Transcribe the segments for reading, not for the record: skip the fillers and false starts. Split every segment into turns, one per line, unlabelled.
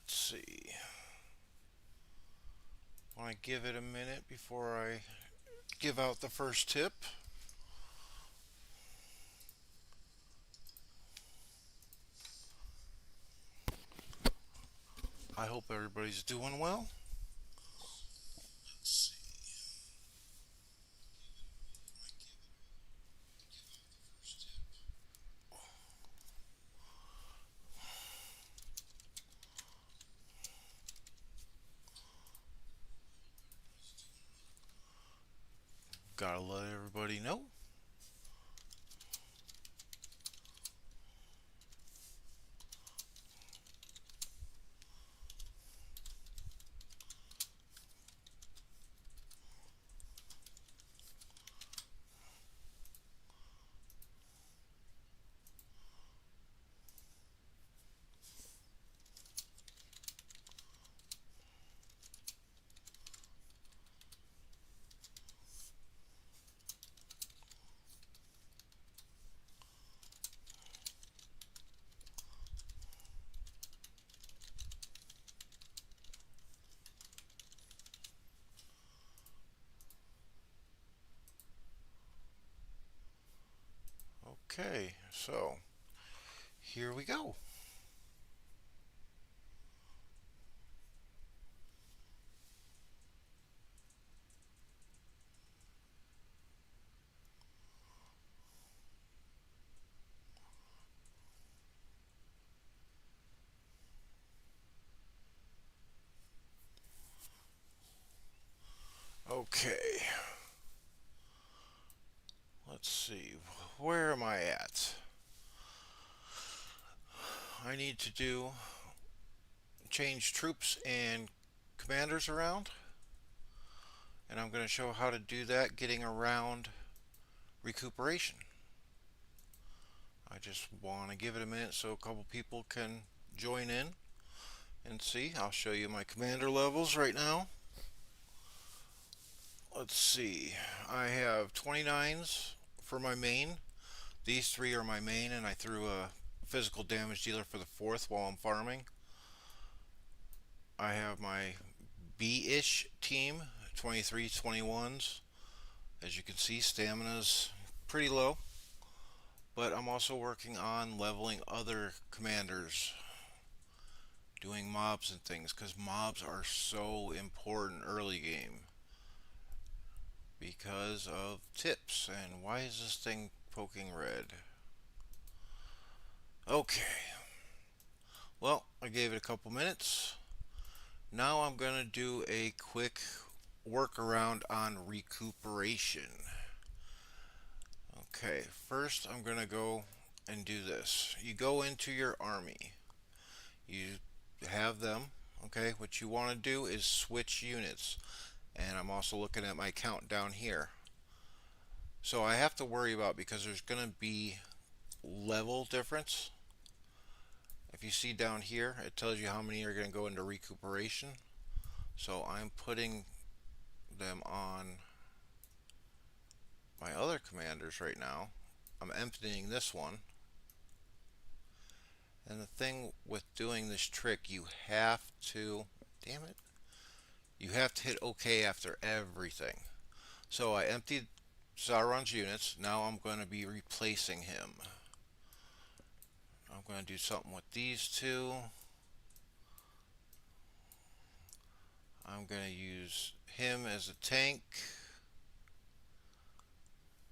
Let's see. Want to give it a minute before I give out the first tip. I hope everybody's doing well. Let's Gotta let everybody know. Okay, so here we go. Okay, let's see. Where am I at? I need to change troops and commanders around, and I'm going to show how to do that getting around recuperation. I just want to give it a minute so a couple people can join in and see. I'll show you my commander levels right now. Let's see. I have 29s for my main. These three are my main, and I threw a physical damage dealer for the fourth while I'm farming. I have my B-ish team, 23, 21s. As you can see, stamina's pretty low. But I'm also working on leveling other commanders, doing mobs and things, because mobs are so important early game because of tips. And why is this thing poking red? Okay, well, I gave it a couple minutes. Now I'm going to do a quick workaround on recuperation. Okay, first I'm going to go and do this. You go into your army. You have them. Okay, what you want to do is switch units. And I'm also looking at my count down here. So I have to worry about, because there's going to be level difference. If you see down here, it tells you how many are going to go into recuperation. So I'm putting them on my other commanders right now. I'm emptying this one. And the thing with doing this trick, you have to, damn it, you have to hit OK after everything. So I emptied Sauron's units. Now I'm going to be replacing him. I'm going to do something with these two. I'm going to use him as a tank.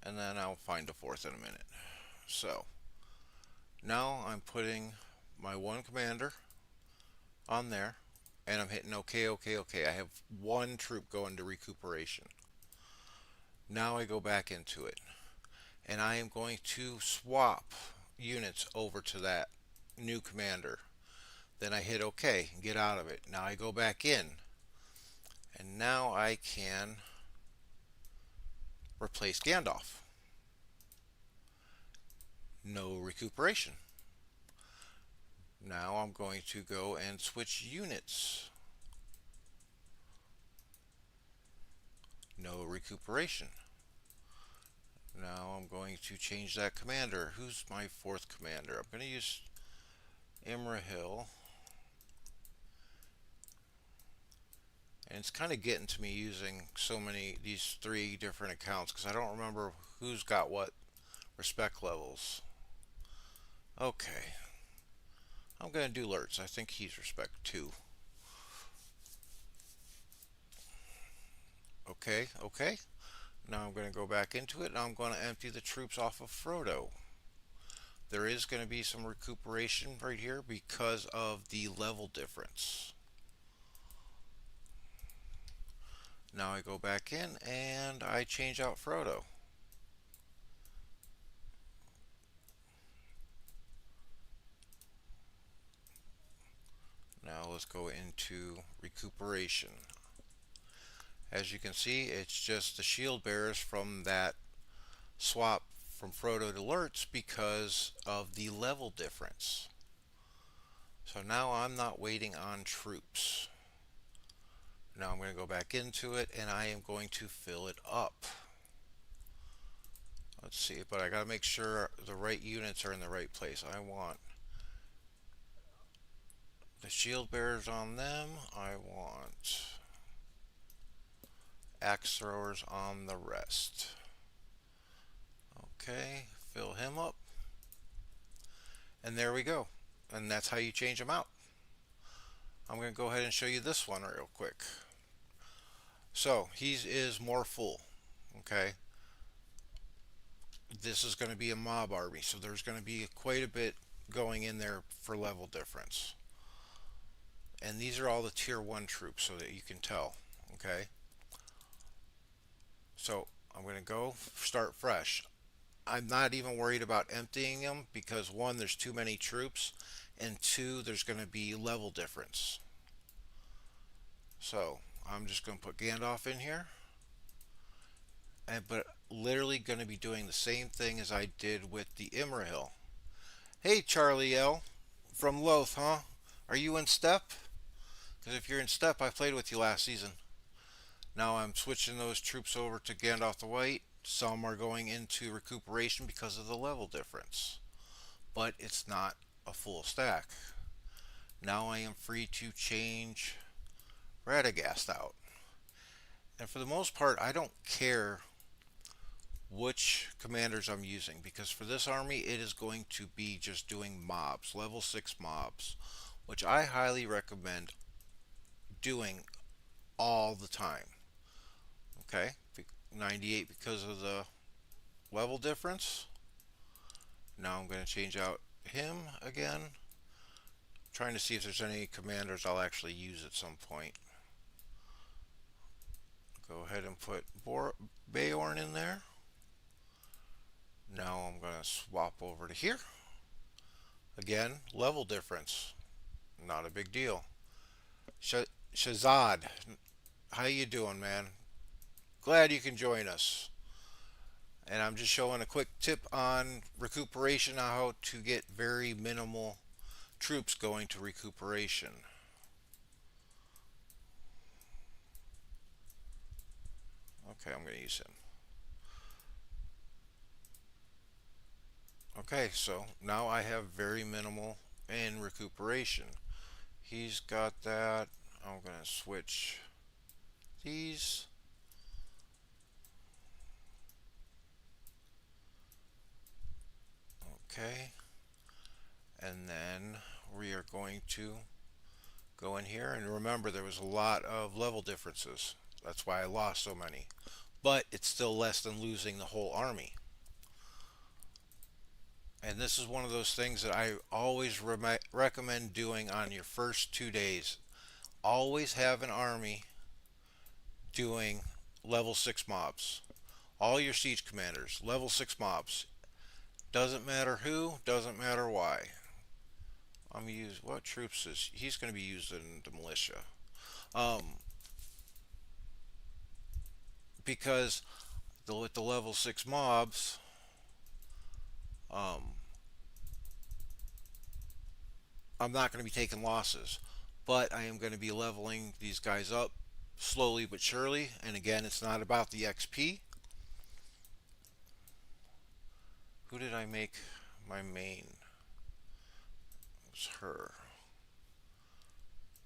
And then I'll find a fourth in a minute. So now I'm putting my one commander on there, and I'm hitting OK, OK, OK. I have one troop going to recuperation. Now I go back into it, and I am going to swap units over to that new commander. Then I hit OK and get out of it. Now I go back in, and now I can replace Gandalf. No recuperation. Now I'm going to go and switch units. No recuperation. Now I'm going to change that commander. Who's my fourth commander? I'm going to use Imrahil. And it's kind of getting to me using these three different accounts because I don't remember who's got what respect levels. Okay, I'm going to do Lurtz. I think he's respect 2. Okay, okay. Now I'm going to go back into it and I'm going to empty the troops off of Frodo. There is going to be some recuperation right here because of the level difference. Now I go back in and I change out Frodo. Now let's go into recuperation. As you can see, it's just the shield bearers from that swap from Frodo to Lurtz because of the level difference. So now I'm not waiting on troops. Now I'm going to go back into it and I am going to fill it up. Let's see, but I got to make sure the right units are in the right place. I want the shield bearers on them. I want axe throwers on the rest. Okay, fill him up. And there we go. And that's how you change them out. I'm going to go ahead and show you this one real quick. So he is more full. Okay. This is going to be a mob army, so there's going to be quite a bit going in there for level difference. And these are all the tier 1 troops so that you can tell. Okay. So I'm going to go start fresh. I'm not even worried about emptying them because 1, there's too many troops, and 2, there's going to be level difference. So I'm just going to put Gandalf in here, but literally going to be doing the same thing as I did with the Imrahil. Hey Charlie L from Loth, huh? Are you in step? Because if you're in step, I played with you last season. Now I'm switching those troops over to Gandalf the White. Some are going into recuperation because of the level difference, but it's not a full stack. Now I am free to change Radagast out. And for the most part, I don't care which commanders I'm using because for this army, it is going to be just doing mobs, level 6 mobs, which I highly recommend doing all the time. Okay, 98 because of the level difference. Now I'm going to change out him again, trying to see if there's any commanders I'll actually use at some point. Go ahead and put Beorn in there. Now I'm going to swap over to here. Again, level difference. Not a big deal. Shazad, how you doing, man? Glad you can join us. And I'm just showing a quick tip on recuperation, how to get very minimal troops going to recuperation. Okay, I'm going to use him. Okay, so now I have very minimal in recuperation. He's got that. I'm going to switch these. Okay. And then we are going to go in here, and remember there was a lot of level differences. That's why I lost so many. But it's still less than losing the whole army. And this is one of those things that I always recommend doing on your first 2 days. Always have an army doing level 6 mobs. All your siege commanders, level 6 mobs. Doesn't matter who, doesn't matter why. I'm gonna use what troops is he's going to be using the militia, because with the level 6 mobs, I'm not going to be taking losses, but I am going to be leveling these guys up slowly but surely. And again, it's not about the XP. Who did I make my main? It was her.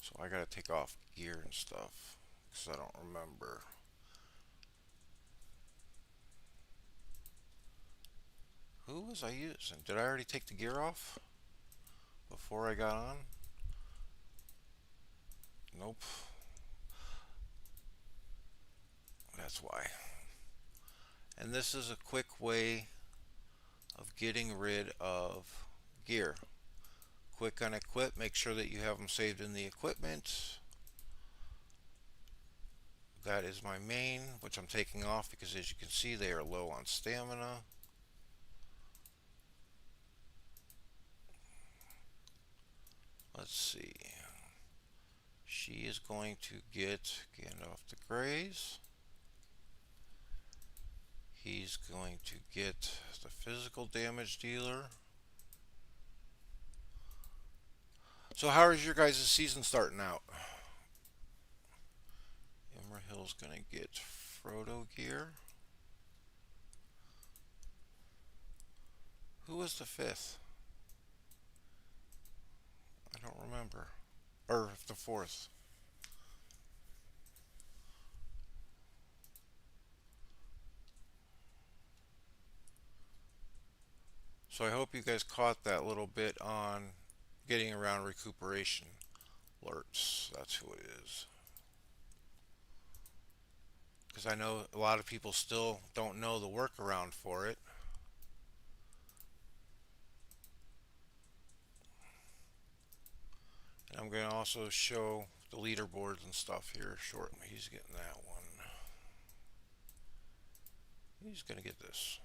So I got to take off gear and stuff. because I don't remember. Who was I using? Did I already take the gear off before I got on? Nope. That's why. And this is a quick way of getting rid of gear. Quick on equip, make sure that you have them saved in the equipment. That is my main, which I'm taking off because as you can see they are low on stamina. Let's see. She is going to get Gandalf the Grays. He's going to get the physical damage dealer. So how is your guys' season starting out? Imrahil's going to get Frodo gear. Who was the fifth? I don't remember. Or the fourth. So I hope you guys caught that little bit on getting around recuperation alerts. That's who it is. Because I know a lot of people still don't know the workaround for it. And I'm going to also show the leaderboards and stuff here shortly. He's getting that one. He's going to get this.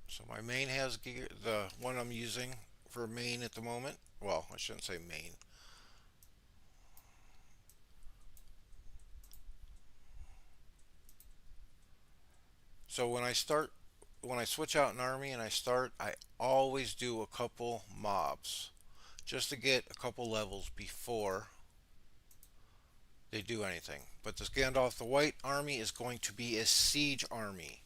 So my main has gear, the one I'm using for main at the moment. Well, I shouldn't say main. So when I switch out an army and I start, I always do a couple mobs just to get a couple levels before they do anything. But this Gandalf the White army is going to be a siege army.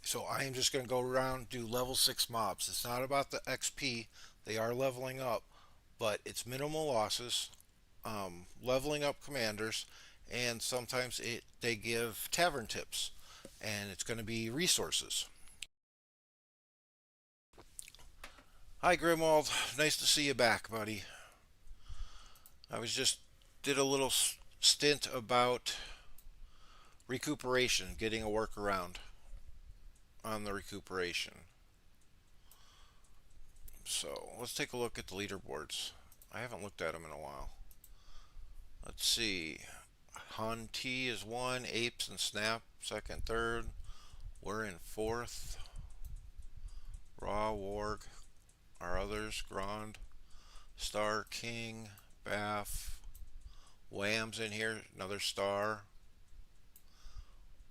So I am just going to go around do level 6 mobs. It's not about the XP. They are leveling up, but it's minimal losses, leveling up commanders, and sometimes they give tavern tips, and it's going to be resources. Hi Grimwald, nice to see you back, buddy. I was just did a little stint about recuperation, getting a workaround on the recuperation. So let's take a look at the leaderboards. I haven't looked at them in a while. Let's see. Han T is 1, Apes and Snap second, third. We're in fourth. Raw Warg, our others, Grand, Star King, Baff, Wham's in here, another star.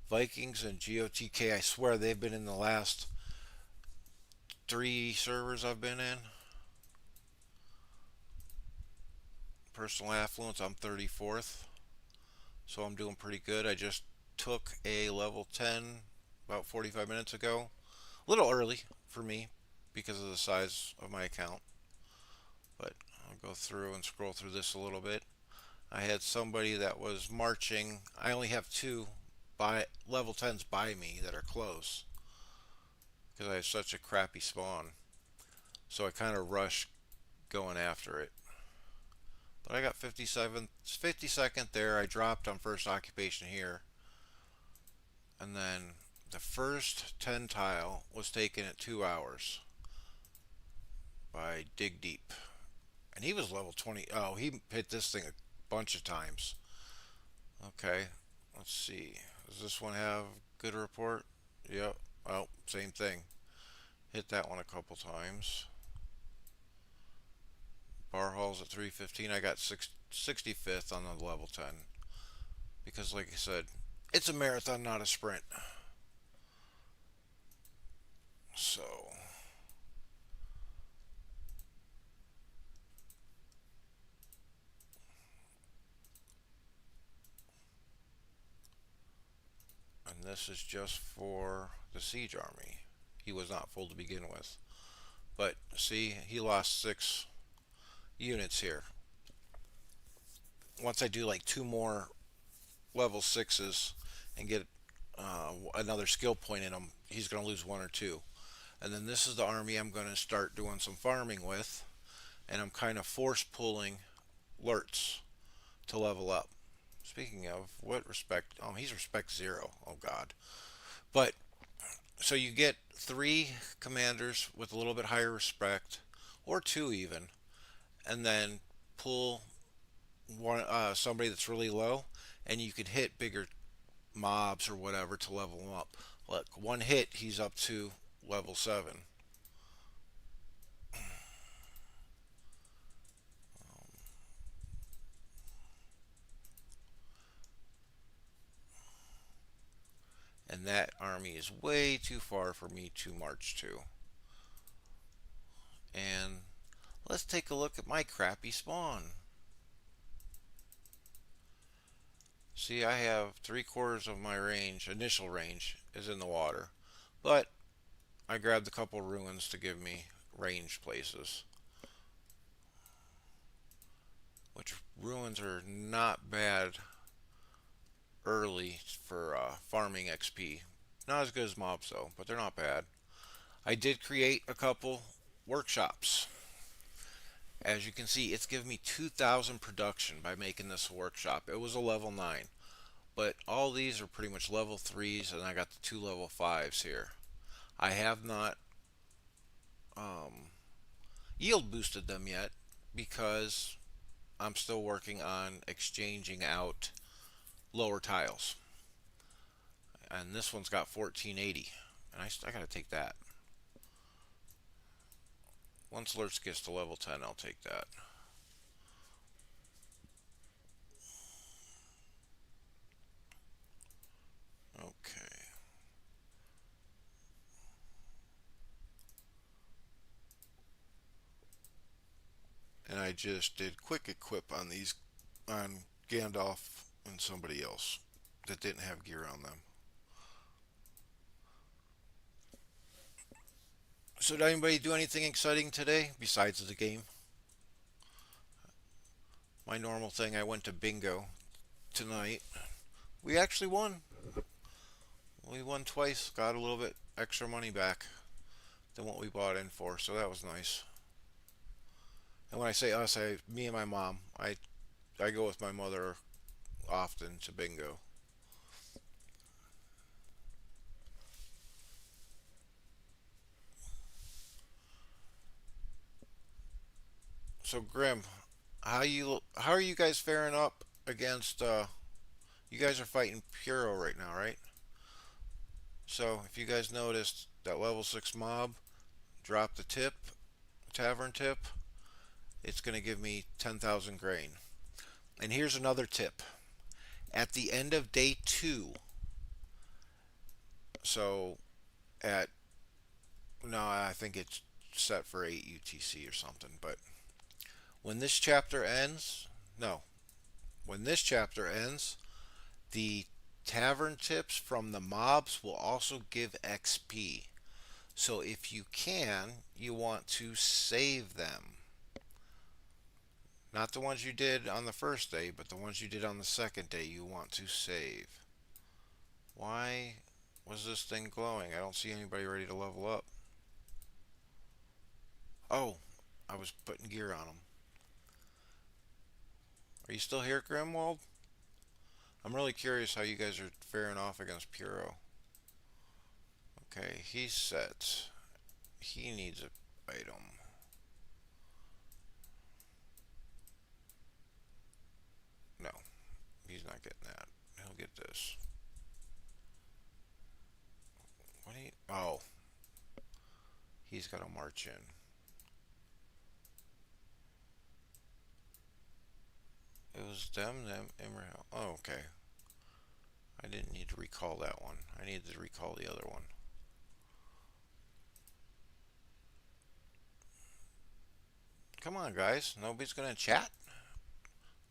Vikings and GOTK, I swear they've been in the last 3 servers I've been in. Personal affluence, I'm 34th. So I'm doing pretty good. I just took a level 10 about 45 minutes ago. A little early for me because of the size of my account. But I'll go through and scroll through this a little bit. I had somebody that was marching. I only have 2 by level 10s by me that are close because I have such a crappy spawn. So I kind of rushed going after it. But I got 52nd there. I dropped on first occupation here. And then the first 10 tile was taken at 2 hours by Dig Deep. And he was level 20. Oh, he hit this thing a bunch of times. Okay, let's see. Does this one have good report? Yep. Oh, same thing. Hit that one a couple times. Bar Hall's at 315. I got 65th on the level 10. Because, like I said, it's a marathon, not a sprint. So, and this is just for the siege army. He was not full to begin with. But, see, he lost 6 units here. once I do like two more level sixes and get another skill point in him, he's going to lose one or two. And then this is the army I'm going to start doing some farming with, and I'm kind of force pulling Lurts to level up. Speaking of, what respect? Oh, he's respect 0. Oh God. But so you get three commanders with a little bit higher respect, or two even, and then pull one somebody that's really low, and you could hit bigger mobs or whatever to level him up. Look, one hit, he's up to level 7. And that army is way too far for me to march to. And let's take a look at my crappy spawn. See, I have 3/4 of my range, initial range, is in the water. But I grabbed a couple ruins to give me range places. Which ruins are not bad early for farming XP. Not as good as mobs though, but they're not bad. I did create a couple workshops. As you can see, it's given me 2,000 production by making this workshop. It was a level 9, but all these are pretty much level 3s, and I got the 2 level 5s here. I have not yield boosted them yet because I'm still working on exchanging out lower tiles. And this one's got 1480, and I gotta take that. Once Lurtz gets to level 10, I'll take that. Okay. And I just did quick equip on these, on Gandalf and somebody else that didn't have gear on them. So did anybody do anything exciting today besides the game? My normal thing, I went to bingo tonight. We actually won. We won twice, got a little bit extra money back than what we bought in for, so that was nice. And when I say us, me and my mom. I go with my mother often to bingo. So Grim, how are you guys faring up against you guys are fighting Puro right now, right? So if you guys noticed that level 6 mob dropped the tip, tavern tip, it's going to give me 10,000 grain. And here's another tip. At the end of day 2, so at no, I think it's set for 8 UTC or something, but when this chapter ends, no, when this chapter ends, the tavern tips from the mobs will also give XP. So if you can, you want to save them. Not the ones you did on the first day, but the ones you did on the second day you want to save. Why was this thing glowing? I don't see anybody ready to level up. Oh, I was putting gear on them. Are you still here, Grimwald? I'm really curious how you guys are faring off against Puro. Okay, he's set. He needs a item. No, he's not getting that. He'll get this. What do you? Oh, he's got to march in. It was them, Imrahil. Oh, okay. I didn't need to recall that one. I needed to recall the other one. Come on, guys. Nobody's gonna chat?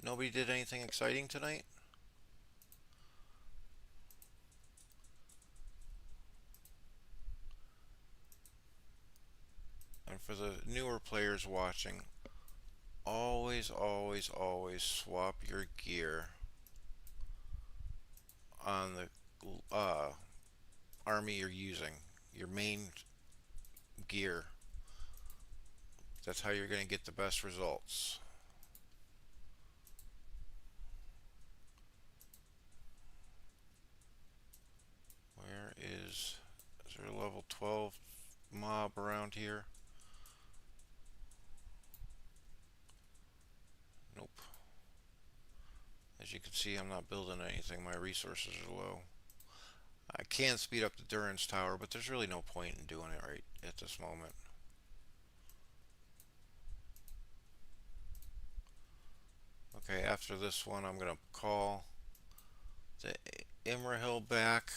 Nobody did anything exciting tonight? And for the newer players watching, always, always, always swap your gear on the army you're using, your main gear. That's how you're going to get the best results. Where is there a level 12 mob around here? Nope. As you can see, I'm not building anything. My resources are low. I can speed up the Durance Tower, but there's really no point in doing it right at this moment. Okay, after this one, I'm going to call the Imra back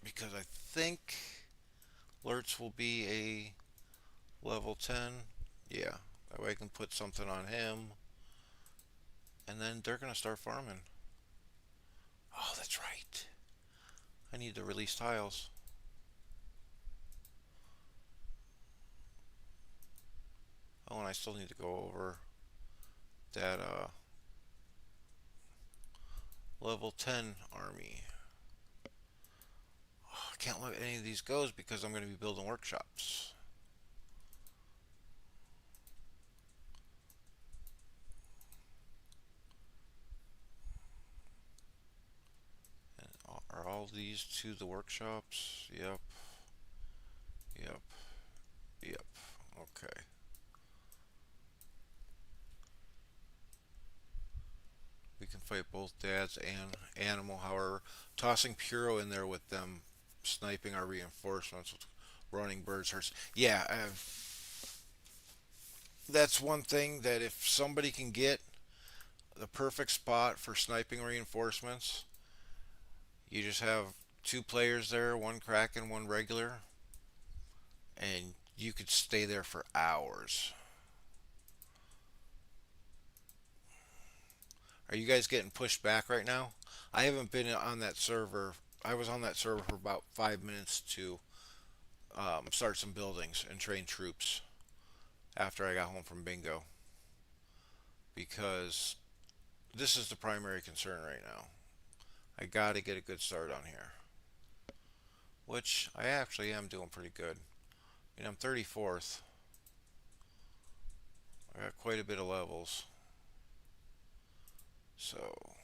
because I think Lurtz will be a level 10. Yeah, that way I can put something on him, and then they're going to start farming. Oh, that's right. I need to release tiles. Oh, and I still need to go over that level 10 army. Oh, I can't let any of these go because I'm going to be building workshops. And are all these to the workshops? Yep, yep, yep. Okay. We can fight both dads and animal. However, tossing Puro in there with them sniping our reinforcements with running birds hurts. Yeah, that's one thing that if somebody can get the perfect spot for sniping reinforcements, you just have two players there, one Kraken, one regular, and you could stay there for hours. Are you guys getting pushed back right now? I haven't been on that server. I was on that server for about 5 minutes to start some buildings and train troops after I got home from bingo because this is the primary concern right now. I got to get a good start on here, which I actually am doing pretty good. I mean, I'm 34th. I got quite a bit of levels. So,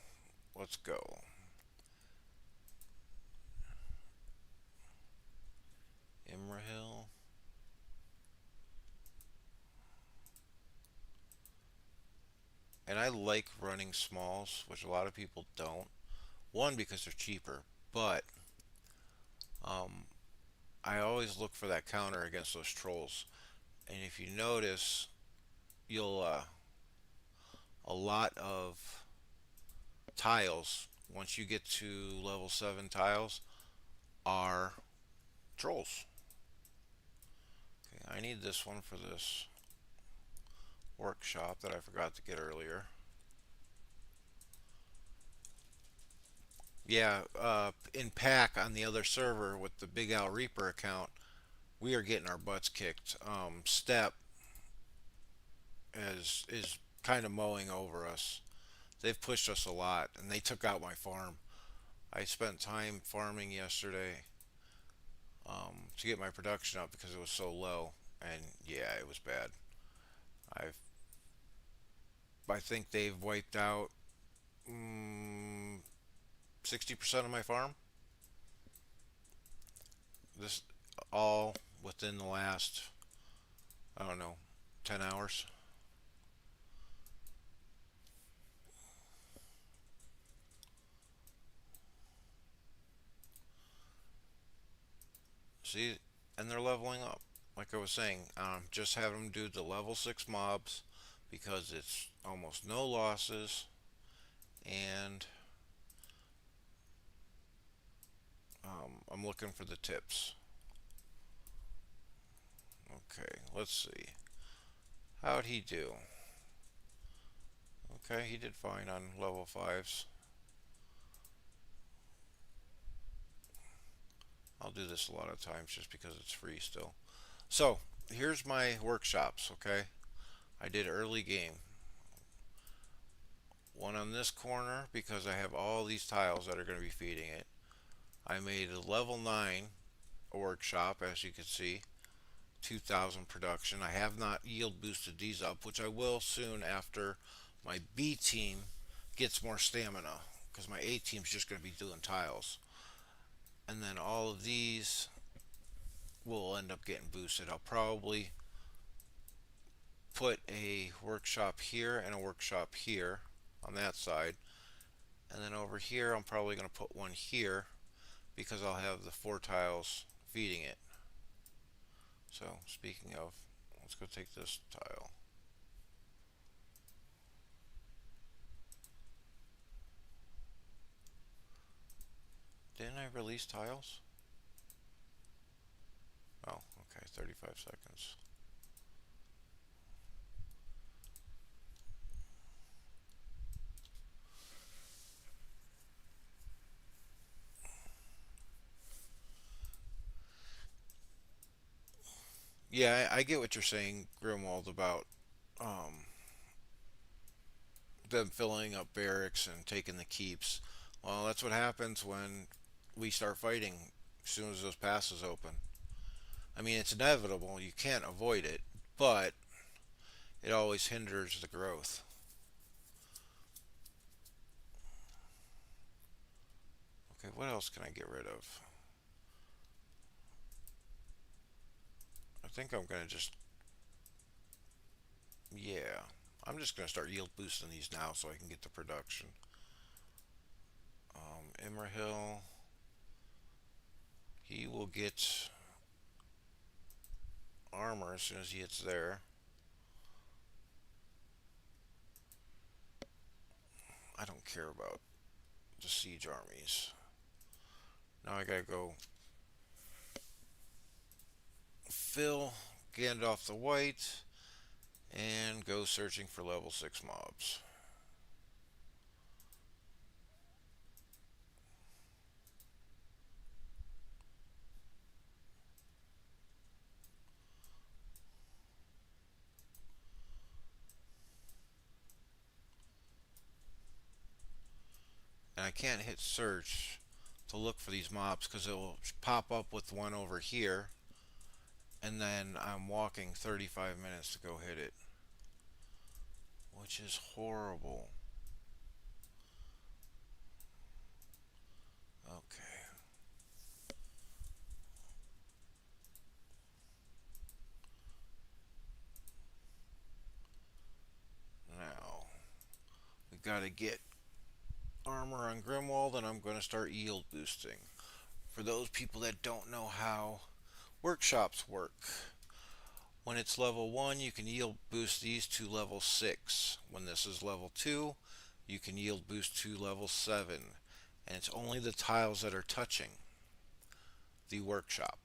let's go. Imrahil. And I like running smalls, which a lot of people don't. One, because they're cheaper, but um, I always look for that counter against those trolls. And if you notice, you'll a lot of tiles once you get to level 7 tiles are trolls. Okay, I need this one for this workshop that I forgot to get earlier. Yeah, in pack on the other server with the Big Al Reaper account, we are getting our butts kicked. Step is kind of mowing over us. They've pushed us a lot, and they took out my farm. I spent time farming yesterday to get my production up because it was so low, and yeah, it was bad. I I think they've wiped out 60% of my farm. This all within the last, I don't know, 10 hours. See, and they're leveling up. Like I was saying, just have them do the level 6 mobs because it's almost no losses, and I'm looking for the tips. Okay, let's see. How'd he do? Okay, he did fine on level 5s. I'll do this a lot of times just because it's free still. So, here's my workshops, okay? I did early game. one on this corner because I have all these tiles that are going to be feeding it. I made a level 9 workshop, as you can see, 2000 production. I have not yield boosted these up, which I will soon after my B team gets more stamina, because my A team's just going to be doing tiles. And then all of these will end up getting boosted. I'll probably put a workshop here and a workshop here on that side. And then over here, I'm probably going to put one here because I'll have the 4 tiles feeding it. So, speaking of, let's go take this tile. Didn't I release tiles? Oh, okay, 35 seconds. Yeah, I get what you're saying, Grimwald, about um, them filling up barracks and taking the keeps. Well, that's what happens when we start fighting as soon as those passes open. I mean, it's inevitable. You can't avoid it, but it always hinders the growth. Okay, what else can I get rid of? I think I'm going to just, yeah, I'm just going to start yield boosting these now so I can get the production. Immerhill, he will get armor as soon as he hits there. I don't care about the siege armies. Now I gotta go fill Gandalf the White and go searching for level 6 mobs. And I can't hit search to look for these mobs because it will pop up with one over here, and then I'm walking 35 minutes to go hit it, which is horrible. Okay. Now we gotta get armor on Grimwald, and I'm going to start yield boosting. For those people that don't know how workshops work, when it's level 1, you can yield boost these to level 6. When this is level 2, you can yield boost to level 7. And it's only the tiles that are touching the workshop.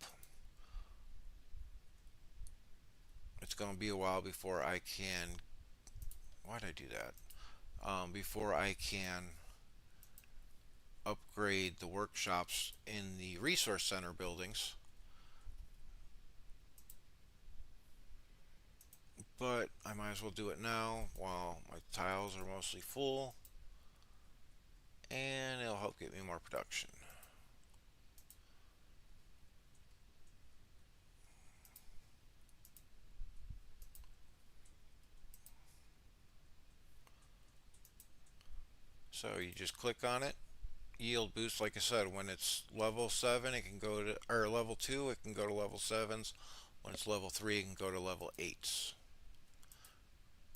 It's going to be a while before I can. Why'd I do that? Before I can upgrade the workshops in the resource center buildings. But I might as well do it now while my tiles are mostly full, and it'll help get me more production. So you just click on it, yield boost. Like I said, when it's level 7, it can go to, or level 2, it can go to level 7s. When it's level 3, it can go to level 8s.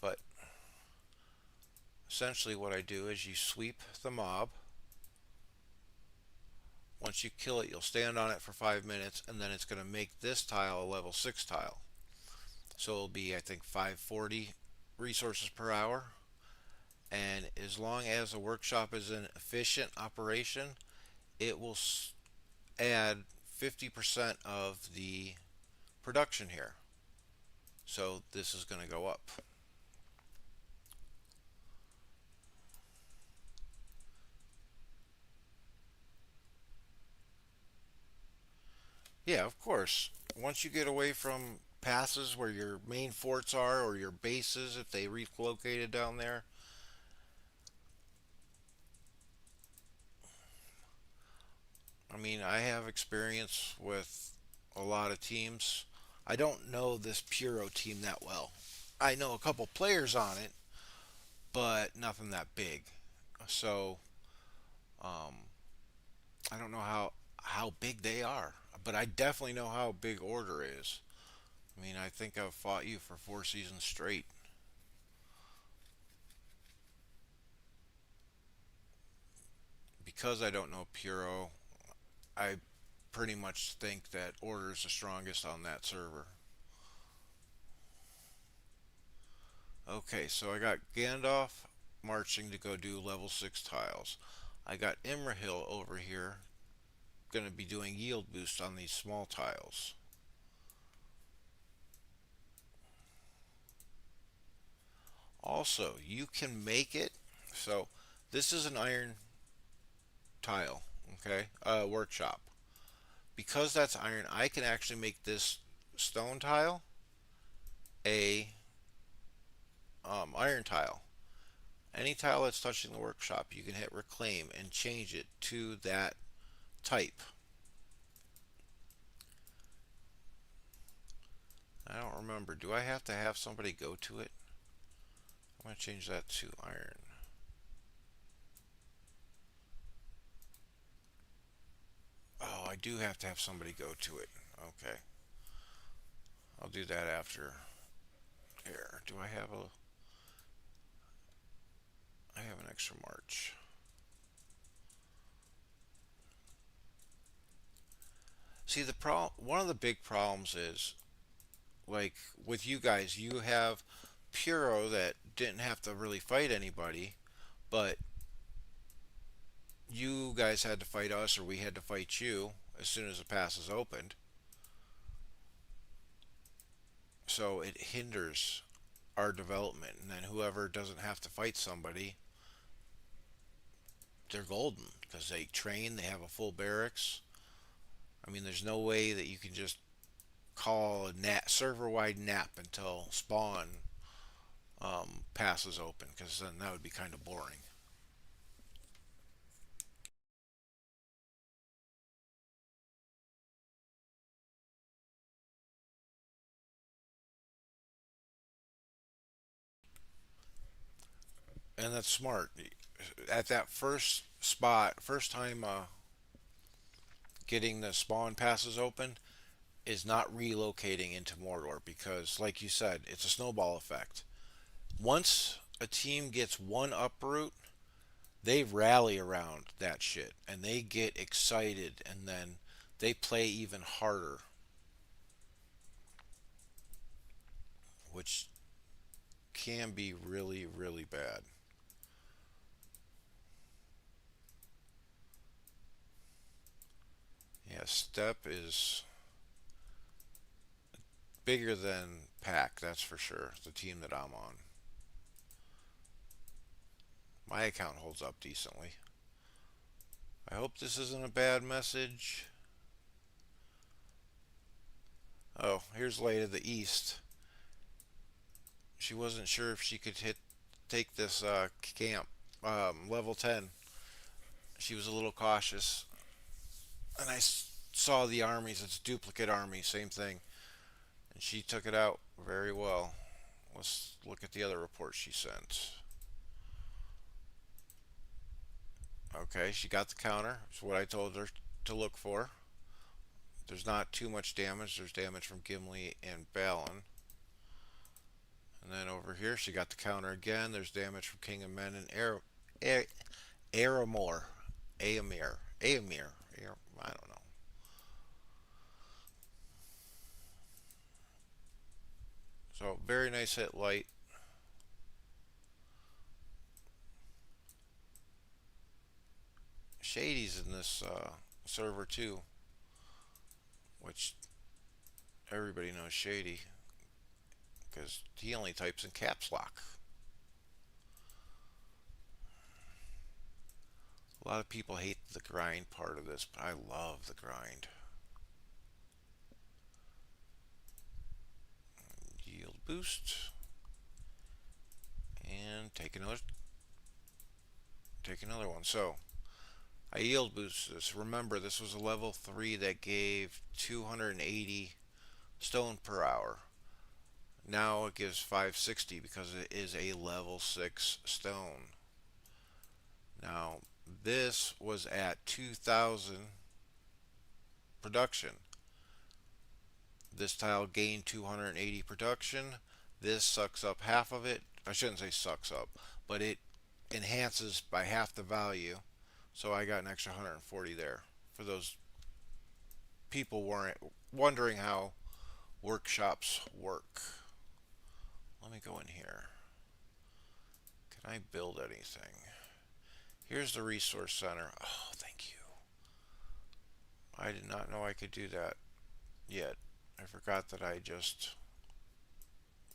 But essentially what I do is you sweep the mob. Once you kill it, you'll stand on it for 5 minutes, and then it's going to make this tile a level 6 tile. So it'll be, I think, 540 resources per hour. And as long as a workshop is in efficient operation, it will add 50% of the production here. So this is going to go up. Yeah, of course. Once you get away from passes where your main forts are or your bases, if they relocated down there, mean, I have experience with a lot of teams. I don't know this Puro team that well. I know a couple players on it, but nothing that big. So, um, I don't know how big they are, but I definitely know how big Order is. I mean, I think I've fought you for 4 seasons straight. Because I don't know Puro, I pretty much think that Order is the strongest on that server. Okay, so I got Gandalf marching to go do level 6 tiles. I got Imrahil over here going to be doing yield boost on these small tiles. Also, you can make it. So, this is an iron tile, okay? Workshop. Because that's iron, I can actually make this stone tile a iron tile. Any tile that's touching the workshop, you can hit reclaim and change it to that type. I don't remember. Do I have to have somebody go to it? I'm going to change that to iron. Oh, I do have to have somebody go to it. Okay. I'll do that after. Here. Do I have a... I have an extra march. See, one of the big problems is, like, with you guys, you have Puro that didn't have to really fight anybody, but you guys had to fight us or we had to fight you as soon as the passes opened. So it hinders our development. And then whoever doesn't have to fight somebody, they're golden because they train, they have a full barracks. I mean, there's no way that you can just call a server-wide nap until spawn passes open because then that would be kind of boring. And that's smart. At that first spot, first time getting the spawn passes open, is not relocating into Mordor because, like you said, it's a snowball effect. Once a team gets one uproot, they rally around that shit and they get excited and then they play even harder, which can be really, really bad. Yeah, Step is bigger than Pack, that's for sure. The team that I'm on. My account holds up decently. I hope this isn't a bad message. Oh, here's Light of the East. She wasn't sure if she could take this camp level 10. She was a little cautious, and I saw the armies. It's duplicate army, same thing, and she took it out very well. Let's look at the other report she sent. Okay, she got the counter. It's what I told her to look for. There's not too much damage. There's damage from Gimli and Balin. And then over here, she got the counter again. There's damage from King of Men and Aramor. Aemir. Aemir. I don't know. So, very nice hit, Light. Shady's in this server too, which everybody knows Shady because he only types in caps lock. A lot of people hate the grind part of this, but I love the grind. Yield boost. And take another one. So I yield boost this. Remember, this was a level 3 that gave 280 stone per hour. Now it gives 560 because it is a level 6 stone. Now, this was at 2000 production. This tile gained 280 production. This sucks up half of it. I shouldn't say sucks up, but it enhances by half the value. So I got an extra 140 there for those people weren't wondering how workshops work. Let me go in here. Can I build anything? Here's the resource center. Oh, thank you. I did not know I could do that yet. I forgot that I just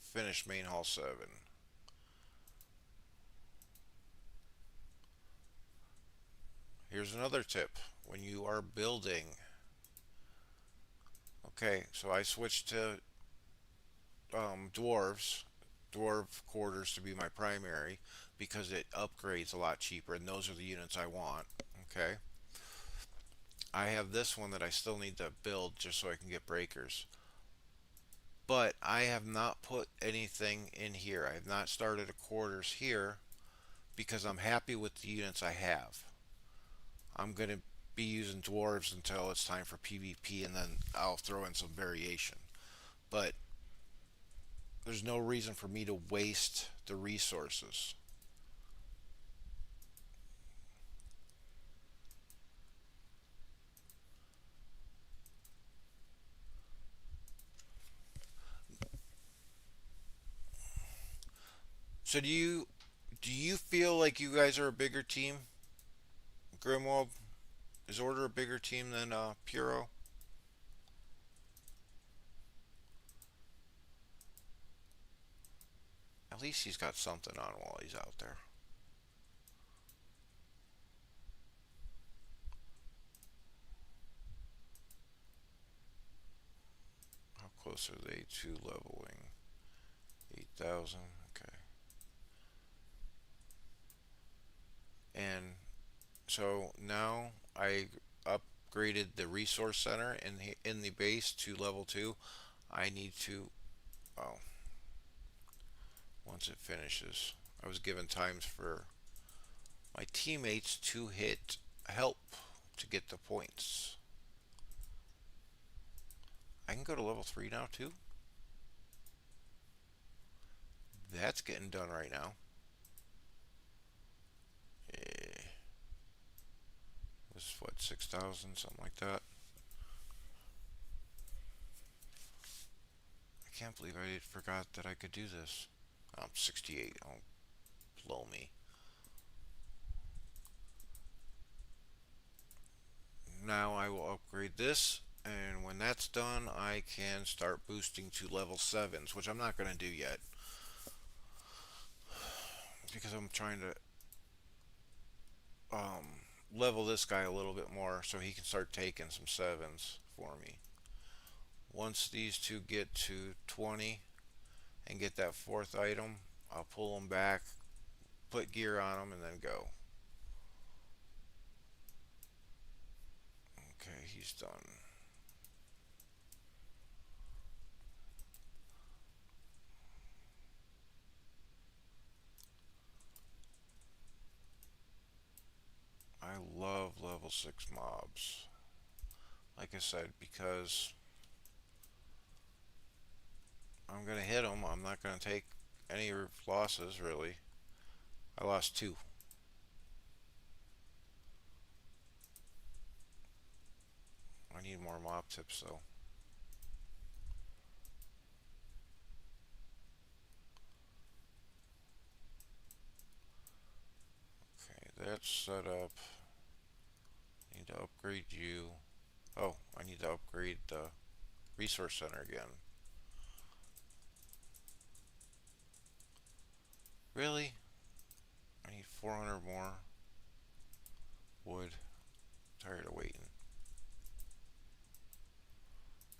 finished main hall 7. Here's another tip. When you are building, okay, so I switched to dwarves, dwarf quarters to be my primary because it upgrades a lot cheaper, and those are the units I want. Okay, I have this one that I still need to build just so I can get breakers. But I have not put anything in here. I have not started a quarters here because I'm happy with the units I have. I'm going to be using dwarves until it's time for PvP, and then I'll throw in some variation. But there's no reason for me to waste the resources. So do you feel like you guys are a bigger team? Grimwald, is Order a bigger team than Puro? At least he's got something on while he's out there. How close are they to leveling? 8,000. Okay. And so now I upgraded the resource center in the base to level 2. I need to, oh, once it finishes, I was given times for my teammates to hit help to get the points. I can go to level 3 now too. That's getting done right now. Eh, this is what, 6,000, something like that. I can't believe I forgot that I could do this. I'm 68. Oh, blow me. Now I will upgrade this, and when that's done, I can start boosting to level 7s, which I'm not going to do yet because I'm trying to level this guy a little bit more so he can start taking some 7s for me. Once these two get to 20 and get that fourth item, I'll pull them back, put gear on them, and then go. Okay, he's done. I love level 6 mobs. Like I said, because I'm going to hit them. I'm not going to take any losses, really. I lost 2. I need more mob tips, though. Okay, that's set up. I need to upgrade you. Oh, I need to upgrade the resource center again. Really? I need 400 more wood. Tired of waiting.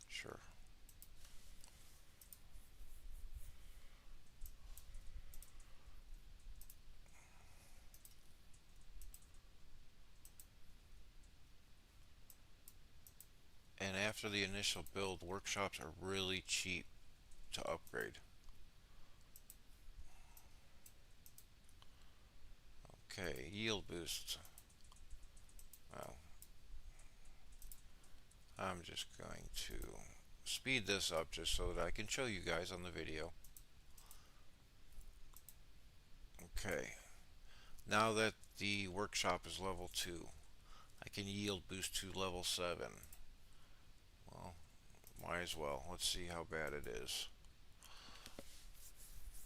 Sure. after the initial build, workshops are really cheap to upgrade. Okay, yield boost. Well, I'm just going to speed this up just so that I can show you guys on the video. Okay, now that the workshop is level 2, I can yield boost to level 7. Well, might as well. Let's see how bad it is.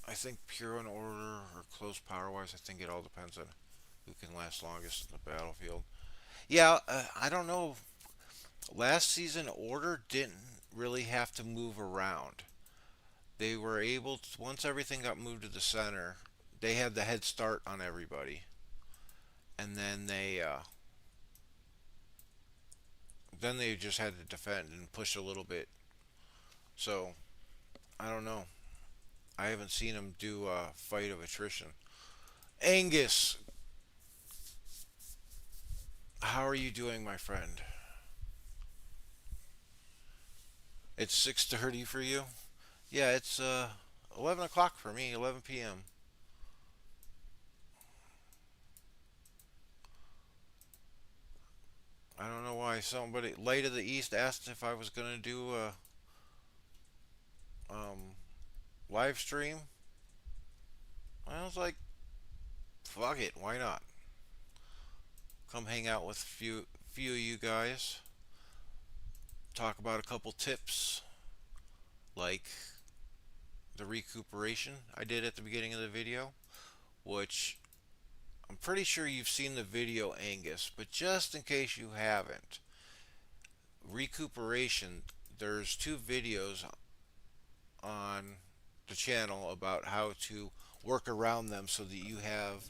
I think pure in order or close power wise, I think it all depends on who can last longest in the battlefield. Yeah, I don't know. Last season, order didn't really have to move around. They were able to, once everything got moved to the center, they had the head start on everybody. And then they just had to defend and push a little bit. So, I don't know. I haven't seen them do a fight of attrition. Angus, how are you doing, my friend? It's 6:30 for you? Yeah, it's 11 o'clock for me, 11 p.m. I don't know why somebody Light of the East asked if I was gonna do a live stream. I was like, fuck it, why not? Come hang out with a few of you guys. Talk about a couple tips like the recuperation I did at the beginning of the video, which I'm pretty sure you've seen the video, Angus, but just in case you haven't, recuperation, there's 2 videos on the channel about how to work around them so that you have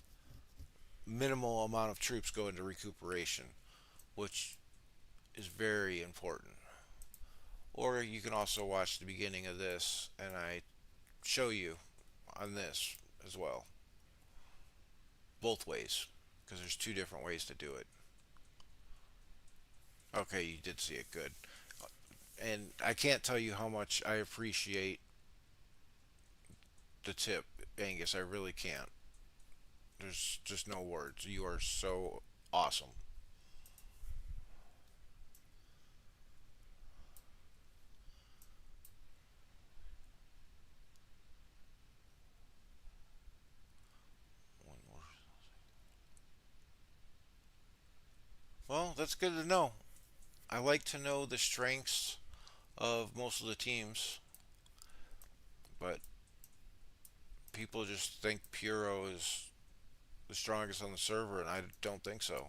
minimal amount of troops go into recuperation, which is very important. Or you can also watch the beginning of this and I show you on this as well. Both ways, because there's 2 different ways to do it. Okay, you did see it, good. And I can't tell you how much I appreciate the tip, Angus. I really can't. There's just no words. You are so awesome. One more. Well, that's good to know. I like to know the strengths of most of the teams, but people just think Puro is the strongest on the server, and I don't think so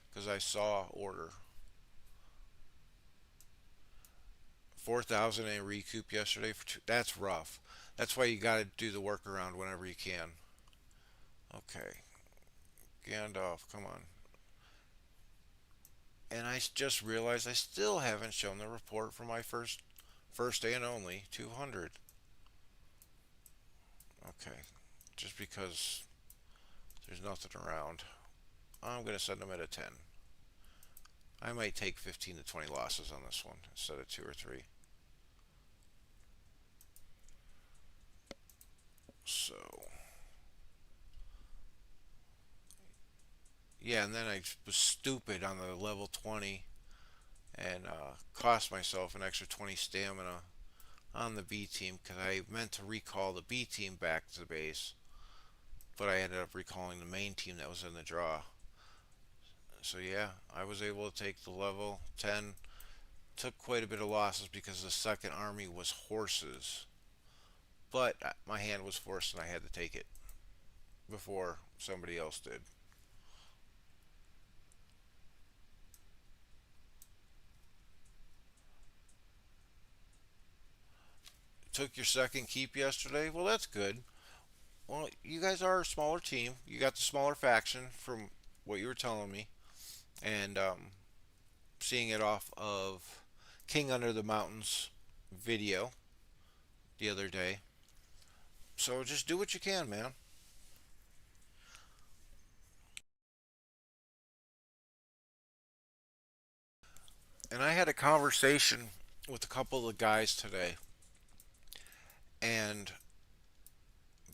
because I saw Order 4,000 in recoup yesterday for two. That's rough. That's why you got to do the workaround whenever you can. Okay, Gandalf, come on. And I just realized I still haven't shown the report for my first day and only 200. Okay, just because there's nothing around, I'm gonna send them at a 10. I might take 15 to 20 losses on this one instead of 2 or 3. So yeah, and then I was stupid on the level 20 and cost myself an extra 20 stamina on the B team because I meant to recall the B team back to the base, but I ended up recalling the main team that was in the draw. So yeah, I was able to take the level 10. Took quite a bit of losses because the second army was horses, but my hand was forced and I had to take it before somebody else did. Took your second keep yesterday. Well, that's good. Well, you guys are a smaller team. You got the smaller faction from what you were telling me, and seeing it off of King Under the Mountains video the other day. So just do what you can, man. And I had a conversation with a couple of the guys today, and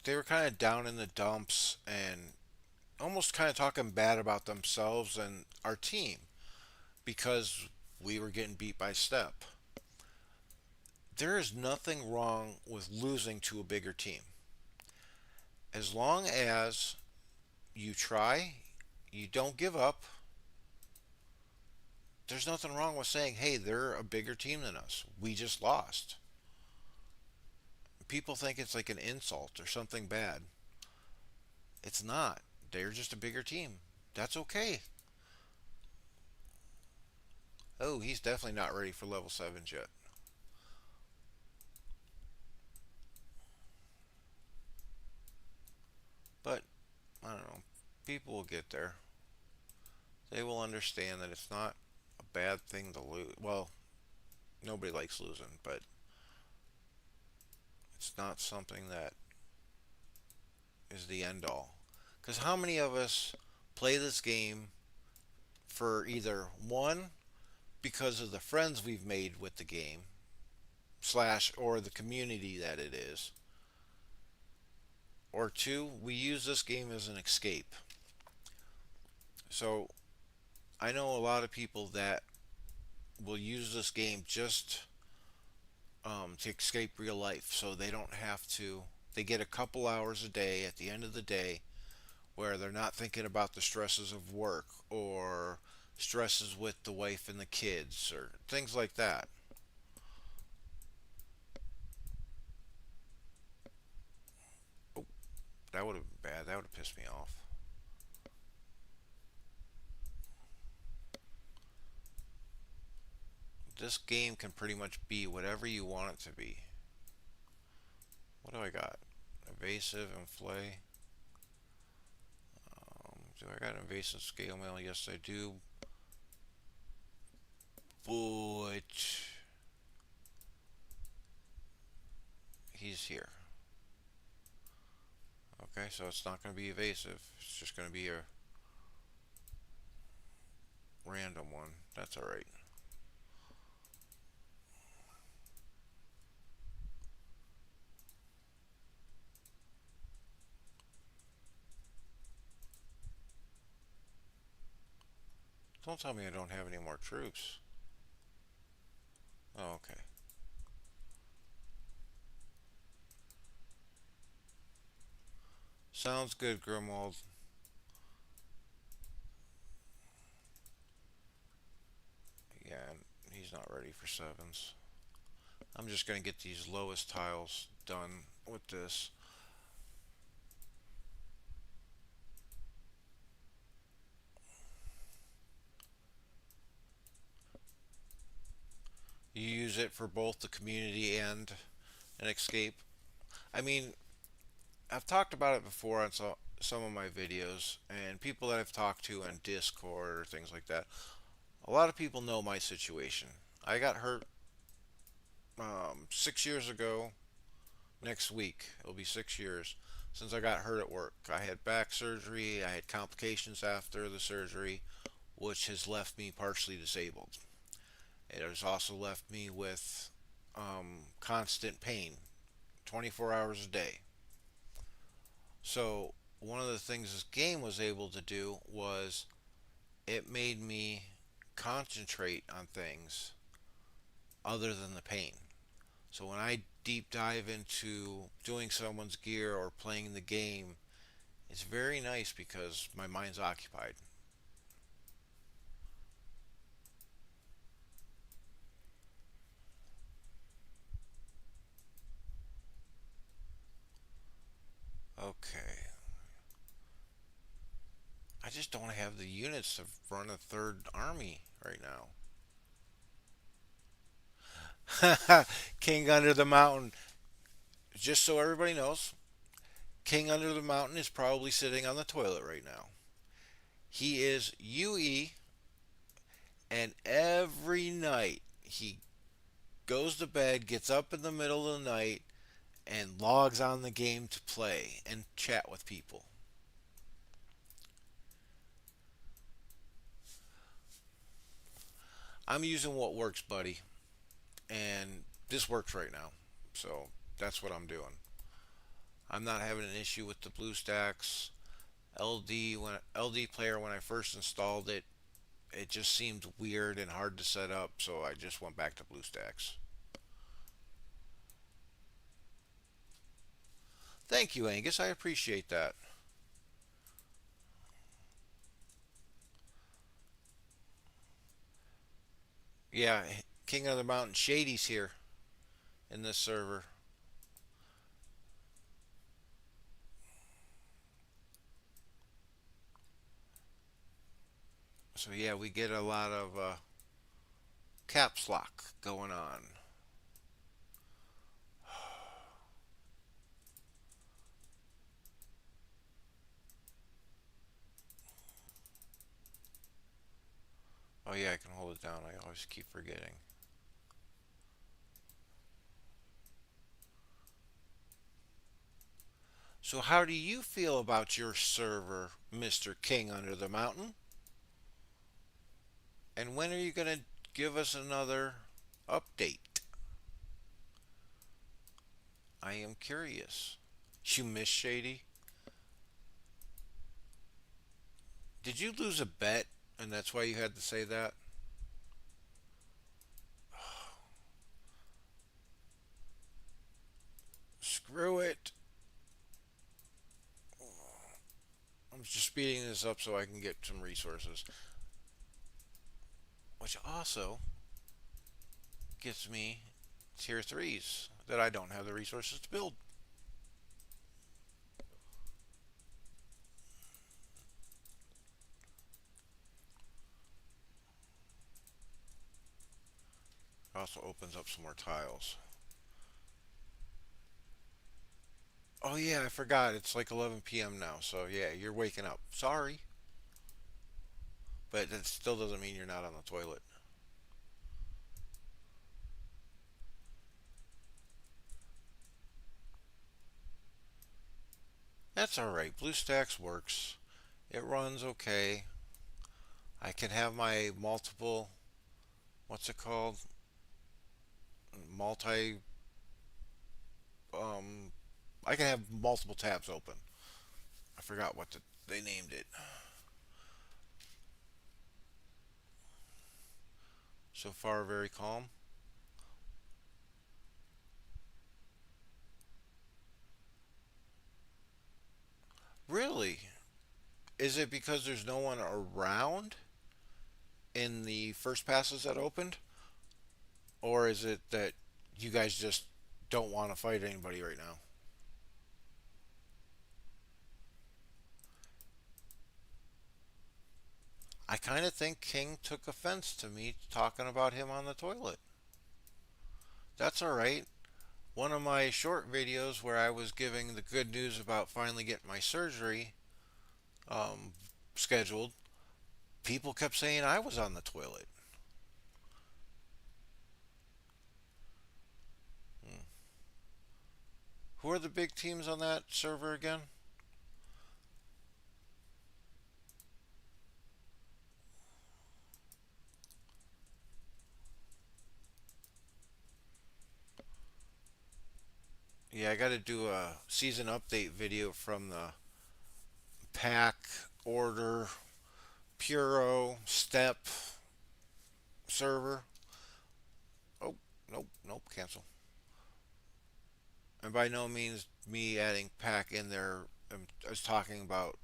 they were kind of down in the dumps and almost kind of talking bad about themselves and our team because we were getting beat by step. There is nothing wrong with losing to a bigger team. As long as you try, you don't give up, there's nothing wrong with saying, hey, they're a bigger team than us. We just lost. People think it's like an insult or something bad. It's not. They're just a bigger team. That's okay. Oh, he's definitely not ready for level 7s yet. But, I don't know. People will get there. They will understand that it's not a bad thing to lose. Well, nobody likes losing, but it's not something that is the end all. Because how many of us play this game for either one, because of the friends we've made with the game, slash, or the community that it is, or two, we use this game as an escape. So I know a lot of people that will use this game just to escape real life, so they don't have to. They get a couple hours a day at the end of the day where they're not thinking about the stresses of work or stresses with the wife and the kids or things like that. Oh, that would have been bad. That would have pissed me off. This game can pretty much be whatever you want it to be. What do I got? Evasive and flay. Do I got invasive scale mail? Yes, I do. But he's here. Okay, so it's not going to be evasive. It's just going to be a random one. That's alright. Don't tell me I don't have any more troops. Oh, okay. Sounds good, Grimwald. Yeah, he's not ready for sevens. I'm just going to get these lowest tiles done with this. You use it for both the community and an escape. I mean, I've talked about it before on some of my videos, and people that I've talked to on Discord or things like that. A lot of people know my situation. I got hurt 6 years ago. Next week, it'll be 6 years since I got hurt at work. I had back surgery, I had complications after the surgery, which has left me partially disabled. It has also left me with constant pain 24 hours a day. So, one of the things this game was able to do was it made me concentrate on things other than the pain. So, when I deep dive into doing someone's gear or playing the game, it's very nice because my mind's occupied. Okay. I just don't have the units to run a third army right now. King Under the Mountain. Just so everybody knows, King Under the Mountain is probably sitting on the toilet right now. He is UE, and every night he goes to bed, gets up in the middle of the night, and logs on the game to play and chat with people. I'm using what works, buddy. and this works right now. So that's what I'm doing. I'm not having an issue with the BlueStacks LD player when I first installed it. It just seemed weird and hard to set up, so I just went back to BlueStacks. Thank you, Angus. I appreciate that. Yeah, King of the Mountain Shady's here in this server. So yeah, we get a lot of caps lock going on. Oh yeah, I can hold it down. I always keep forgetting. So how do you feel about your server, Mr. King Under the Mountain? And when are you going to give us another update? I am curious. You miss Shady? Did you lose a bet and that's why you had to say that? Screw it. I'm just speeding this up so I can get some resources. Which also gets me tier 3s that I don't have the resources to build. Also opens up some more tiles. Oh yeah, I forgot. It's like 11 p.m. now. So yeah, you're waking up. Sorry, but that still doesn't mean you're not on the toilet. That's all right. BlueStacks works. It runs okay. I can have my multiple. What's it called? Multi. Um, I can have multiple tabs open. I forgot what they named it. So far, very calm. Really? Is it because there's no one around in the first passes that opened? Or is it that you guys just don't want to fight anybody right now? I kind of think King took offense to me talking about him on the toilet. That's all right. One of my short videos where I was giving the good news about finally getting my surgery um, scheduled, people kept saying I was on the toilet. Hmm. Who are the big teams on that server again? Yeah, I got to do a season update video from the pack, order, Puro, step server. Oh, nope, nope, cancel. And by no means me adding pack in there. I was talking about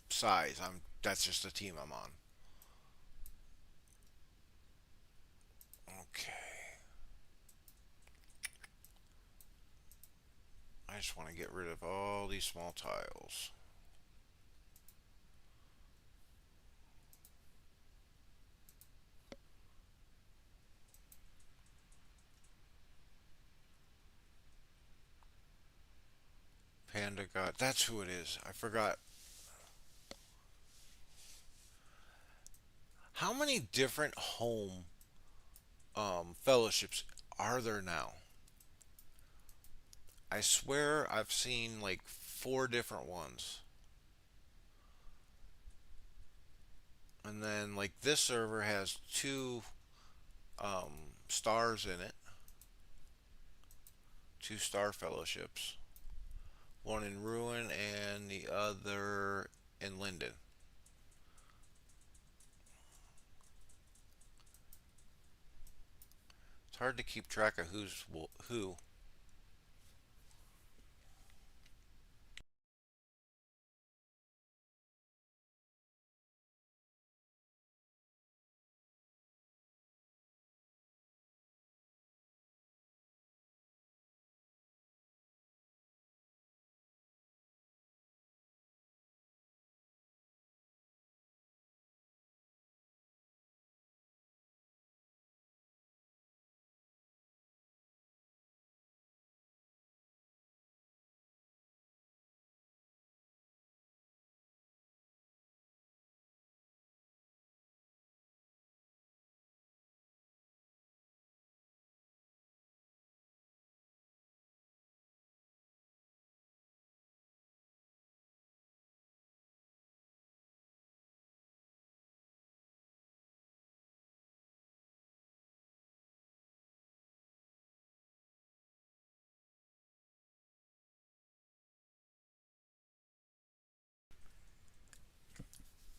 size. That's just the team I'm on. Okay. I just want to get rid of all these small tiles. Panda God. That's who it is. I forgot. How many different home fellowships are there now? I swear I've seen like four different ones. And then like this server has two stars in it. two star fellowships, one in Ruin and the other in Linden. It's hard to keep track of who's who.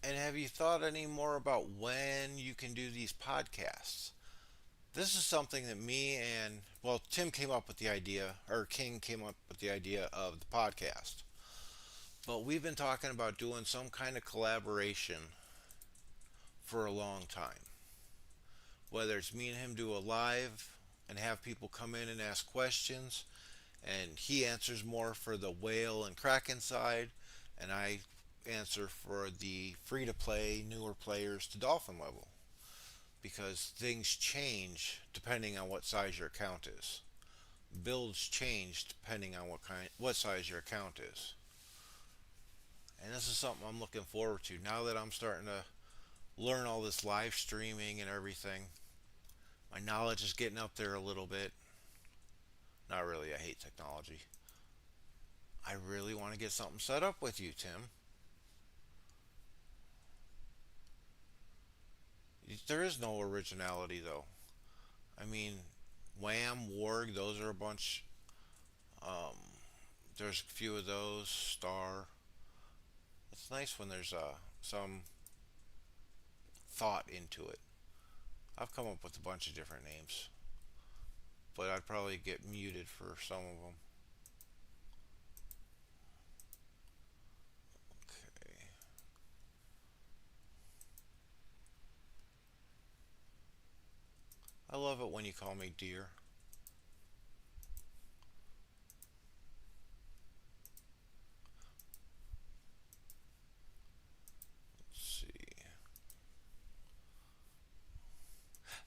And have you thought any more about when you can do these podcasts? This is something that me and, well, Tim came up with the idea, or King came up with the idea of the podcast. But we've been talking about doing some kind of collaboration for a long time. Whether it's me and him do a live and have people come in and ask questions, and he answers more for the whale and kraken side, and I answer for the free to play newer players to dolphin level, because things change depending on what size your account is. Builds change depending on what size your account is. And this is something I'm looking forward to now that I'm starting to learn all this live streaming and everything. My knowledge is getting up there a little bit. Not really, I hate technology. I really want to get something set up with you, Tim. There is no originality though. I mean, Wham, Warg, those are a bunch. Um, there's a few of those. Star. It's nice when there's some thought into it. I've come up with a bunch of different names, but I'd probably get muted for some of them. Okay. I love it when you call me dear. Let's see.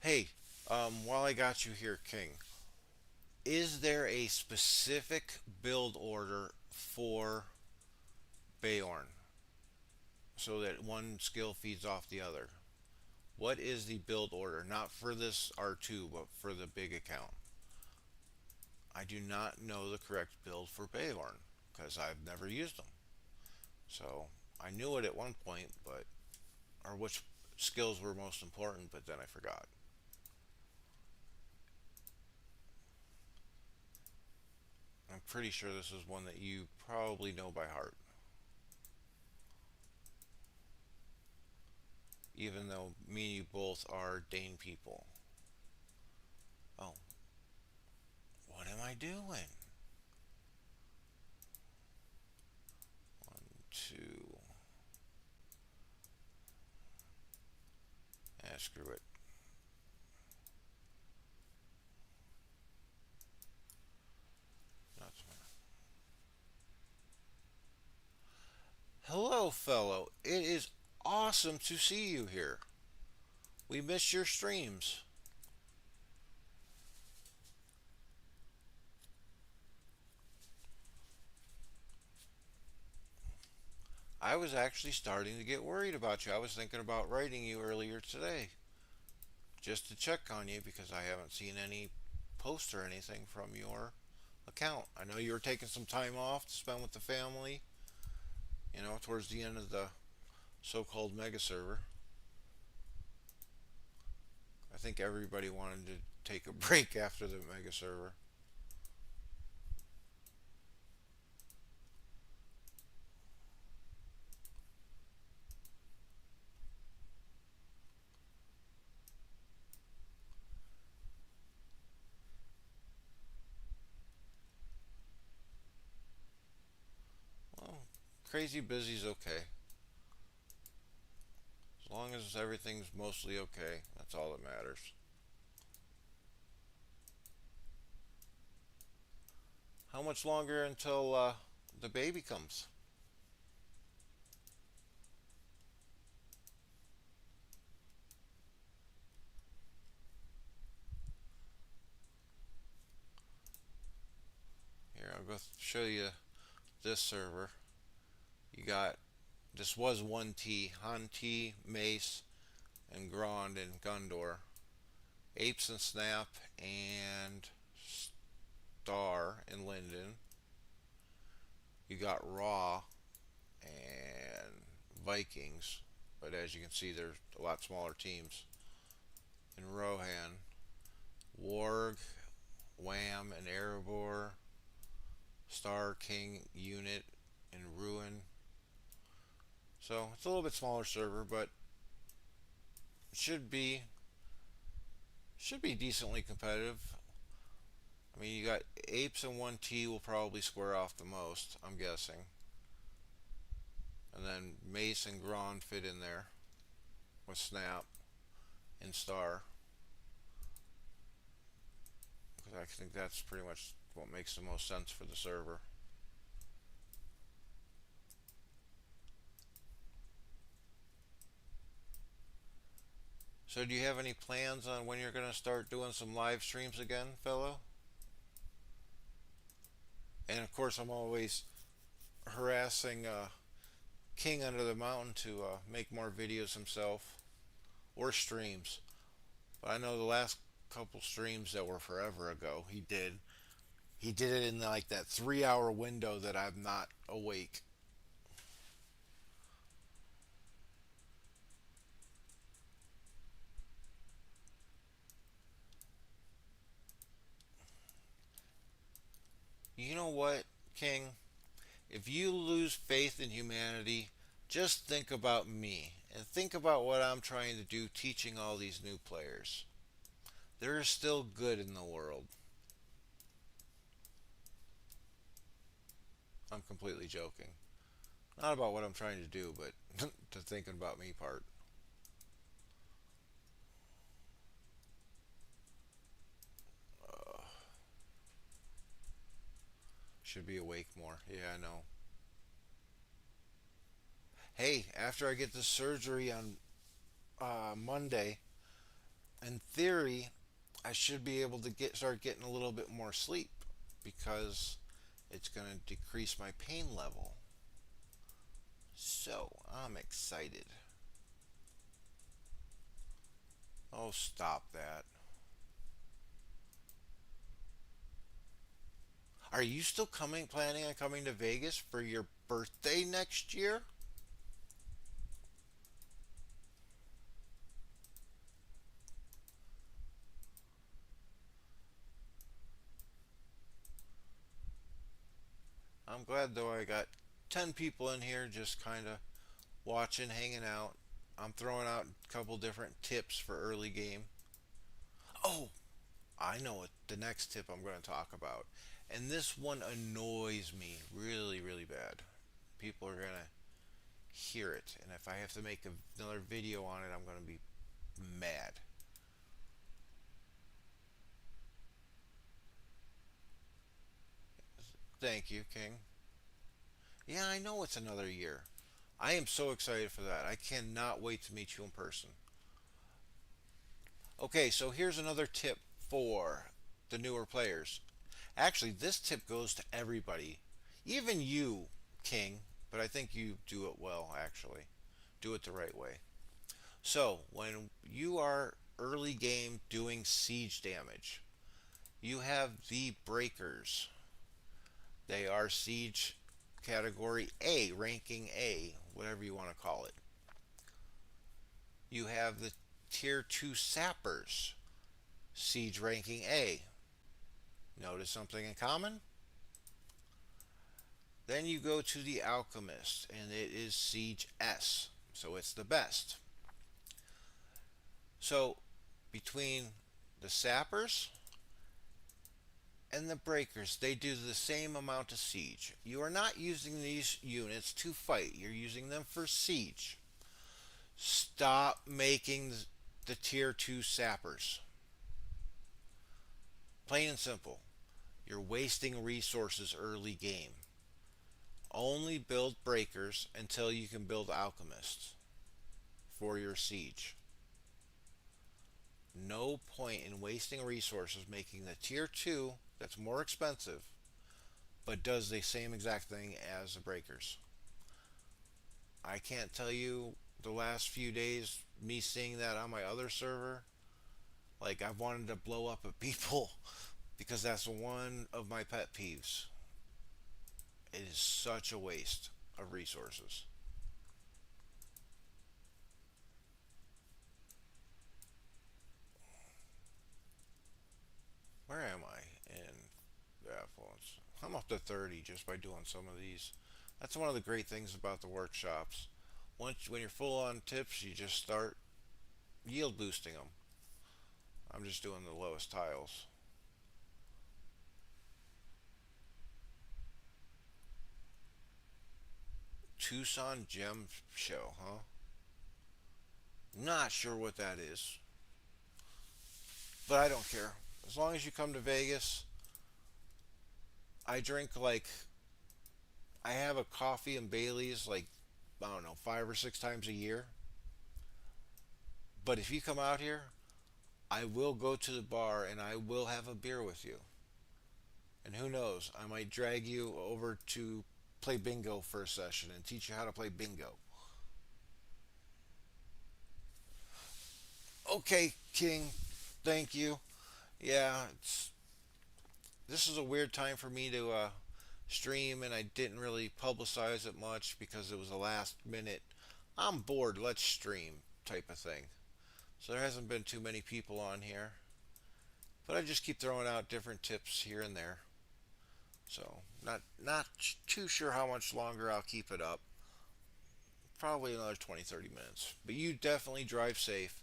Hey, while I got you here, King, is there a specific build order for Bayorn so that one skill feeds off the other? What is the build order? Not for this R2, but for the big account. I do not know the correct build for Bayorn because I've never used them. So I knew it at one point, but or which skills were most important, but then I forgot. I'm pretty sure this is one that you probably know by heart, even though me and you both are Dane people. Oh, what am I doing? One, two. Screw it. Not Hello, fellow. It is awesome to see you here. We missed your streams. I was actually starting to get worried about you. I was thinking about writing you earlier today just to check on you because I haven't seen any posts or anything from your account. I know you were taking some time off to spend with the family, towards the end of the so called mega server. I think everybody wanted to take a break after the mega server. crazy busy's okay. As long as everything's mostly okay, that's all that matters. How much longer until the baby comes? Here, I'll go show you this server. You got, this was 1T, Han T, Mace, and Grond and Gundor. Apes and Snap and Star and Linden. You got Raw and Vikings, but as you can see, there's a lot smaller teams. And Rohan, Warg, Wham, and Erebor, Star King Unit, and Ruin. So it's a little bit smaller server, but it should be decently competitive. I mean, you got Apes and 1T will probably square off the most, I'm guessing. And then Mace and Gron fit in there with Snap and Star. Because I think that's pretty much what makes the most sense for the server. So do you have any plans on when you're going to start doing some live streams again, fellow? And of course, I'm always harassing King Under the Mountain to make more videos himself or streams. But I know the last couple streams that were forever ago, he did it in like that 3 hour window that I'm not awake. You know what, King? If you lose faith in humanity, just think about me and think about what I'm trying to do teaching all these new players. There is still good in the world. I'm completely joking. Not about what I'm trying to do, but the thinking about me part. Uh, should be awake more. Yeah, I know. Hey, after I get the surgery on Monday, in theory, I should be able to start getting a little bit more sleep because it's going to decrease my pain level. So I'm excited. Oh, stop that. Are you still planning on coming to Vegas for your birthday next year? I'm glad though I got 10 people in here just kind of watching, hanging out. I'm throwing out a couple different tips for early game. Oh, I know what the next tip I'm going to talk about. And this one annoys me really, really bad. People are going to hear it. And if I have to make another video on it, I'm going to be mad. Thank you, King. Yeah, I know it's another year. I am so excited for that. I cannot wait to meet you in person. Okay, so here's another tip for the newer players. Actually, this tip goes to everybody, even you, King, but I think you do it well, actually. Do it the right way. So, when you are early game doing siege damage, you have the breakers. They are siege category A, ranking A, whatever you want to call it. You have the tier 2 sappers, siege ranking A. Notice something in common? Then you go to the alchemist, and it is siege S, so it's the best. So between the sappers and the breakers, they do the same amount of siege. You are not using these units to fight, you're using them for siege. Stop making the tier 2 sappers. Plain and simple. You're wasting resources early game. Only build breakers until you can build alchemists for your siege. No point in wasting resources making the tier 2 that's more expensive but does the same exact thing as the breakers. I can't tell you the last few days me seeing that on my other server, like I've wanted to blow up at people because that's one of my pet peeves. It is such a waste of resources. Where am I in affluence? I'm up to 30 just by doing some of these. That's one of the great things about the workshops. Once when you're full on tips, you just start yield boosting them. I'm just doing the lowest tiles. Tucson Gem Show, huh? Not sure what that is, but I don't care. As long as you come to Vegas, I drink like I have a coffee and Bailey's like I don't know 5 or 6 times a year. But if you come out here, I will go to the bar and I will have a beer with you. And who knows, I might drag you over to play bingo for a session and teach you how to play bingo. Okay, King, thank you. Yeah, this is a weird time for me to stream, and I didn't really publicize it much because it was a last minute, I'm bored, let's stream type of thing. So there hasn't been too many people on here, but I just keep throwing out different tips here and there. So not too sure how much longer I'll keep it up. Probably another 20-30 minutes. But you definitely drive safe.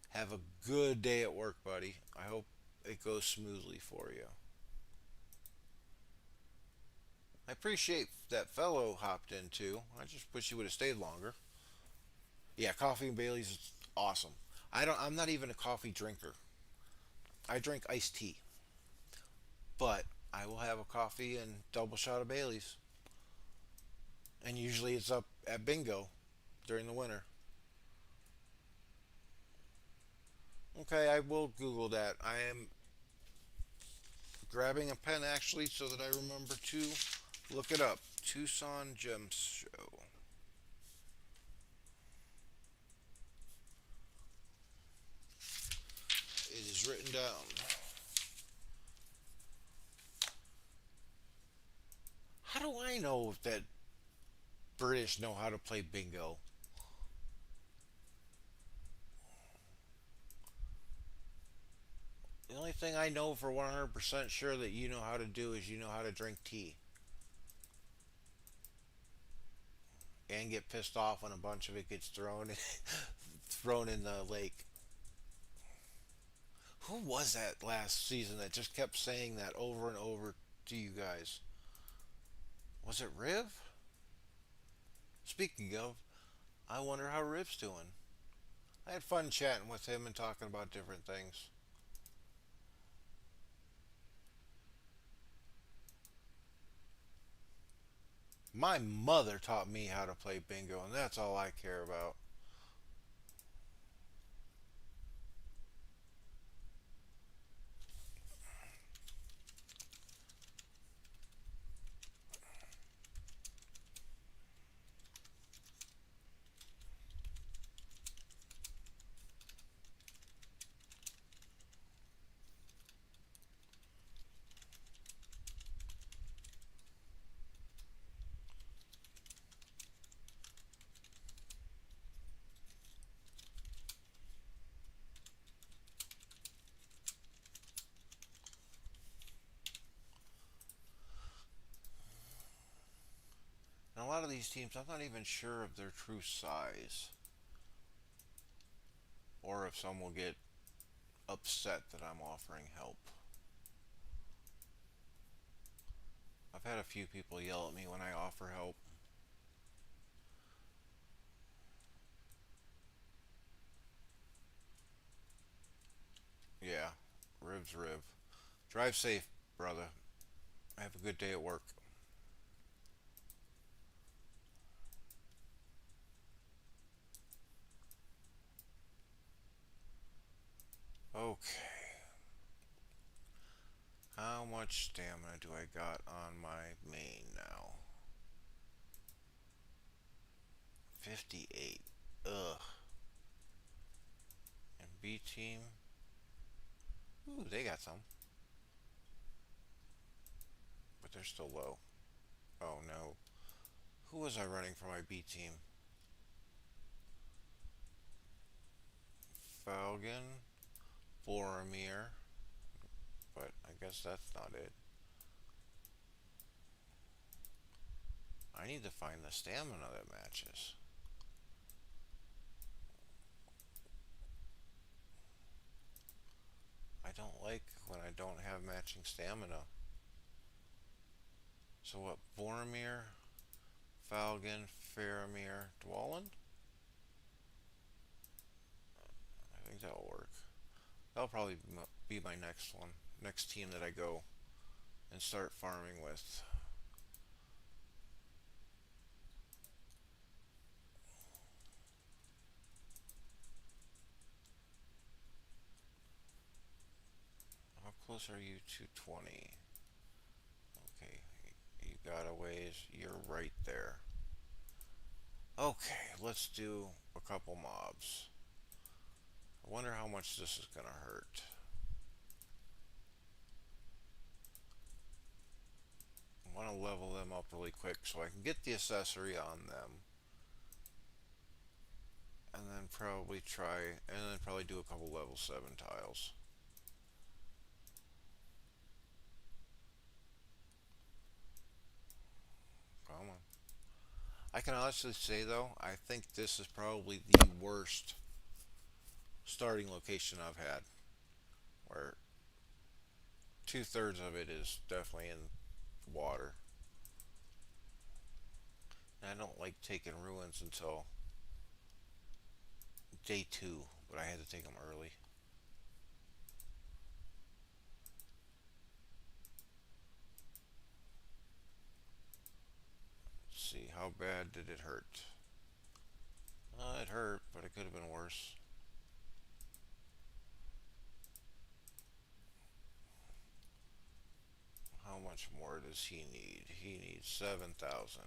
Have a good day at work, buddy. I hope it goes smoothly for you. I appreciate that fellow hopped in too. I just wish he would have stayed longer. Yeah, coffee and Bailey's is awesome. I'm not even a coffee drinker. I drink iced tea. But I will have a coffee and double shot of Bailey's. And usually it's up at bingo during the winter. Okay, I will Google that. I am grabbing a pen actually so that I remember to look it up. Tucson Gem Show. It is written down. How do I know that British know how to play bingo? The only thing I know for 100% sure that you know how to do is you know how to drink tea and get pissed off when a bunch of it gets thrown thrown in the lake. Who was that last season that just kept saying that over and over to you guys? Was it Riv? Speaking of, I wonder how Riv's doing. I had fun chatting with him and talking about different things. My mother taught me how to play bingo, and that's all I care about. And a lot of these teams, I'm not even sure of their true size, or if some will get upset that I'm offering help. I've had a few people yell at me when I offer help. Yeah, ribs, rib. Drive safe, brother. Have a good day at work. Okay. How much stamina do I got on my main now? 58. Ugh. And B team? Ooh, they got some. But they're still low. Oh no. Who was I running for my B team? Falcon, Boromir, but I guess that's not it. I need to find the stamina that matches. I don't like when I don't have matching stamina. So what? Boromir, Falcon, Faramir, Dwalin? I think that'll work. That'll probably be my next one. Next team that I go and start farming with. How close are you to 20? Okay, you got a ways. You're right there. Okay, let's do a couple mobs. I wonder how much this is gonna hurt. I want to level them up really quick so I can get the accessory on them. And then probably try, and then probably do a couple level 7 tiles. Come on. I can honestly say though, I think this is probably the worst starting location I've had. Where 2/3 of it is definitely in water. And I don't like taking ruins until day 2, but I had to take them early. Let's see, how bad did it hurt? It hurt, but it could have been worse. How much more does he need? He needs 7,000.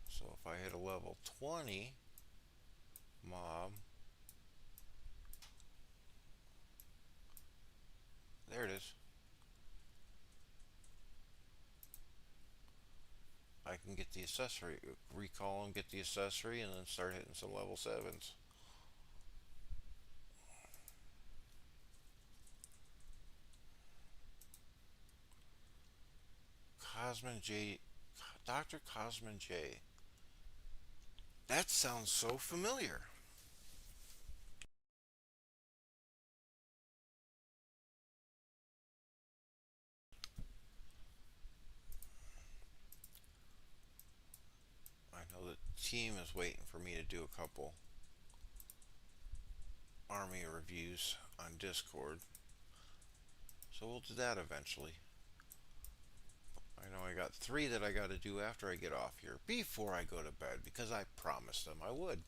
So if I hit a level 20 mob, there it is. I can get the accessory, recall and get the accessory, and then start hitting some level 7s. Cosmin J. Dr. Cosmin J. That sounds so familiar. I know the team is waiting for me to do a couple army reviews on Discord. So we'll do that eventually. I know I got 3 that I got to do after I get off here, before I go to bed, because I promised them I would.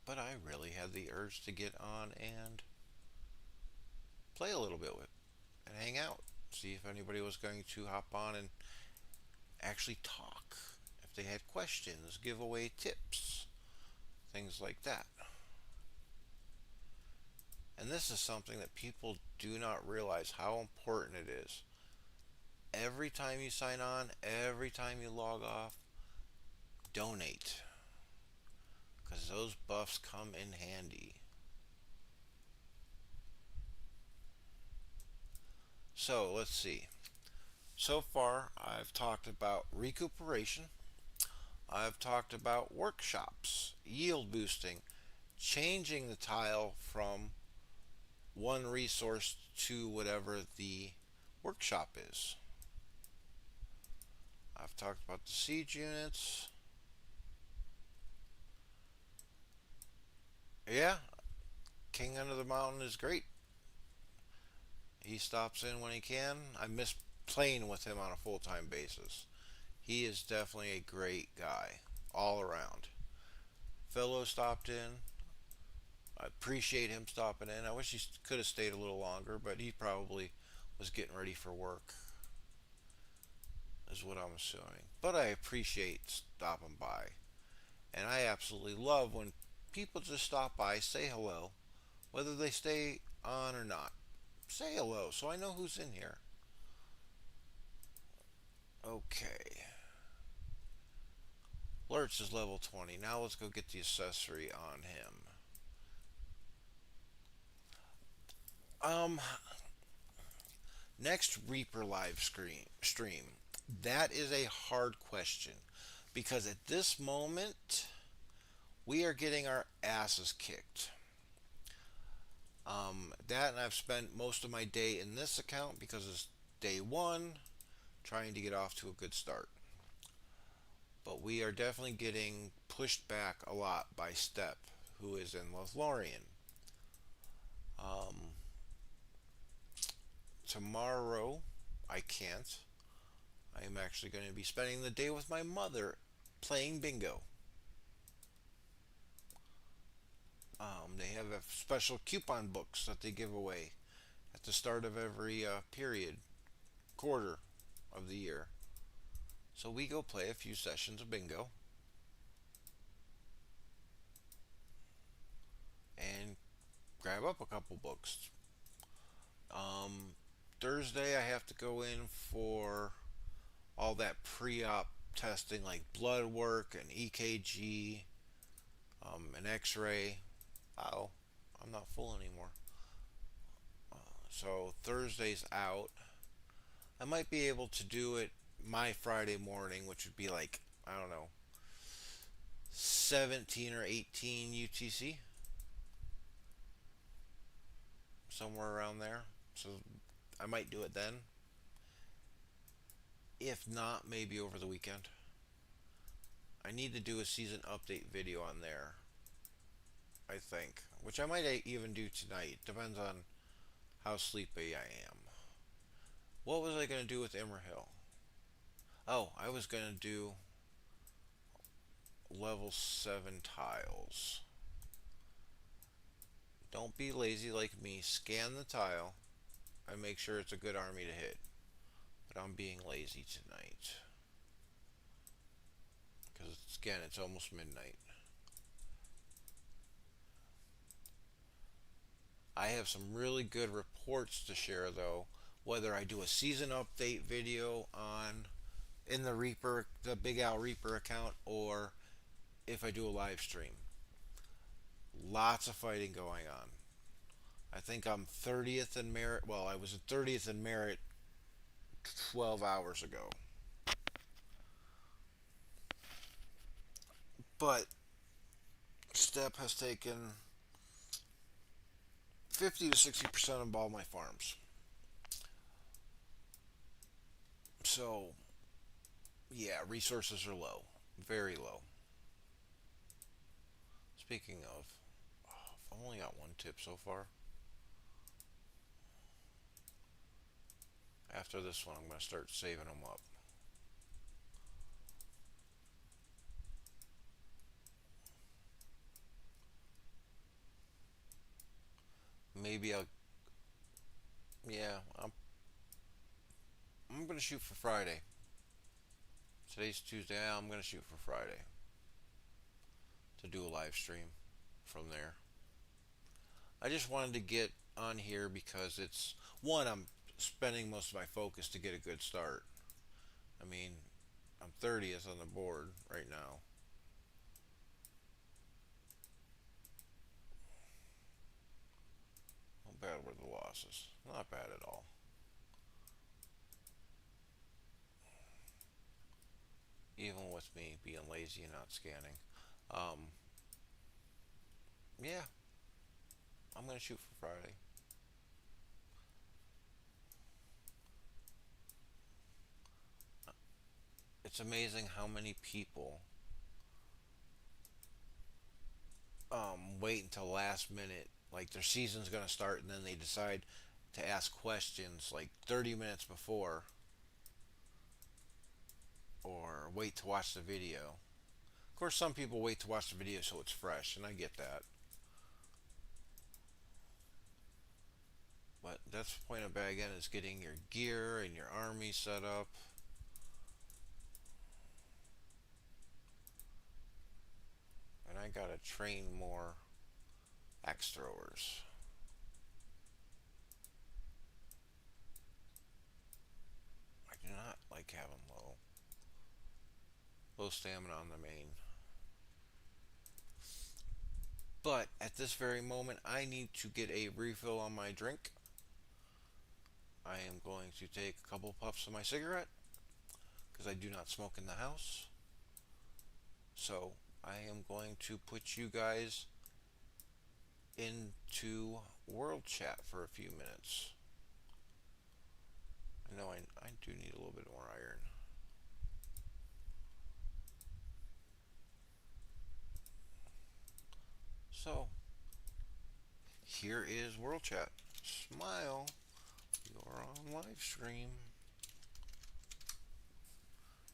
But I really had the urge to get on and play a little bit with and hang out. See if anybody was going to hop on and actually talk. If they had questions, give away tips, things like that. And this is something that people do not realize how important it is. Every time you sign on, every time you log off, donate. Because those buffs come in handy. So let's see. So far, I've talked about recuperation. I've talked about workshops, yield boosting, changing the tile from one resource to whatever the workshop is. I've talked about the siege units. Yeah, King Under the Mountain is great. He stops in when he can. I miss playing with him on a full time basis. He is definitely a great guy all around. Fellow stopped in. I appreciate him stopping in. I wish he could have stayed a little longer, but he probably was getting ready for work, is what I'm assuming. But I appreciate stopping by. And I absolutely love when people just stop by, say hello, whether they stay on or not. Say hello so I know who's in here. Okay. Lurch is level 20. Now let's go get the accessory on him. Um, Next Reaper stream. That is a hard question because at this moment we are getting our asses kicked. That and I've spent most of my day in this account because it's day one, trying to get off to a good start. But we are definitely getting pushed back a lot by Step, who is in Lothlorien. Um, Tomorrow, I can't. I am actually going to be spending the day with my mother playing bingo. They have a special coupon books that they give away at the start of every period, quarter of the year. So we go play a few sessions of bingo and grab up a couple books. Um, Thursday, I have to go in for all that pre-op testing like blood work and EKG, an X-ray. Oh, I'm not full anymore. So Thursday's out. I might be able to do it my Friday morning, which would be like, I don't know, 17 or 18 UTC, somewhere around there. So I might do it then. If not, maybe over the weekend. I need to do a season update video on there, I think, which I might even do tonight. Depends on how sleepy I am. What was I going to do with Immerhill? Oh, I was going to do level 7 tiles. Don't be lazy like me. Scan the tile and make sure it's a good army to hit. But I'm being lazy tonight. Because, again, it's almost midnight. I have some really good reports to share, though. Whether I do a season update video on in the Reaper, the Big Al Reaper account, or if I do a live stream. Lots of fighting going on. I think I'm 30th in merit. Well, I was 30th in merit 12 hours ago. But Step has taken 50 to 60% of all my farms. So, yeah, resources are low. Very low. Speaking of, I've only got one tip so far. After this one, I'm going to start saving them up. Maybe I'll. Yeah, I'm going to shoot for Friday. Today's Tuesday. I'm going to shoot for Friday to do a live stream from there. I just wanted to get on here because it's one, I'm spending most of my focus to get a good start. I mean, I'm 30th on the board right now. How bad were the losses? Not bad at all. Even with me being lazy and not scanning. Um, yeah, I'm going to shoot for Friday. it's amazing how many people wait until last minute, like their season's gonna start, and then they decide to ask questions like 30 minutes before, or wait to watch the video. Of course, some people wait to watch the video so it's fresh, and I get that. But that's the point of it again, is getting your gear and your army set up. And I gotta train more axe throwers. I do not like having low stamina on the main. But at this very moment, I need to get a refill on my drink. I am going to take a couple puffs of my cigarette because I do not smoke in the house. So I am going to put you guys into world chat for a few minutes. I know I do need a little bit more iron. So here is world chat. Smile, you're on live stream.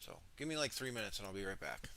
So give me like 3 minutes and I'll be right back.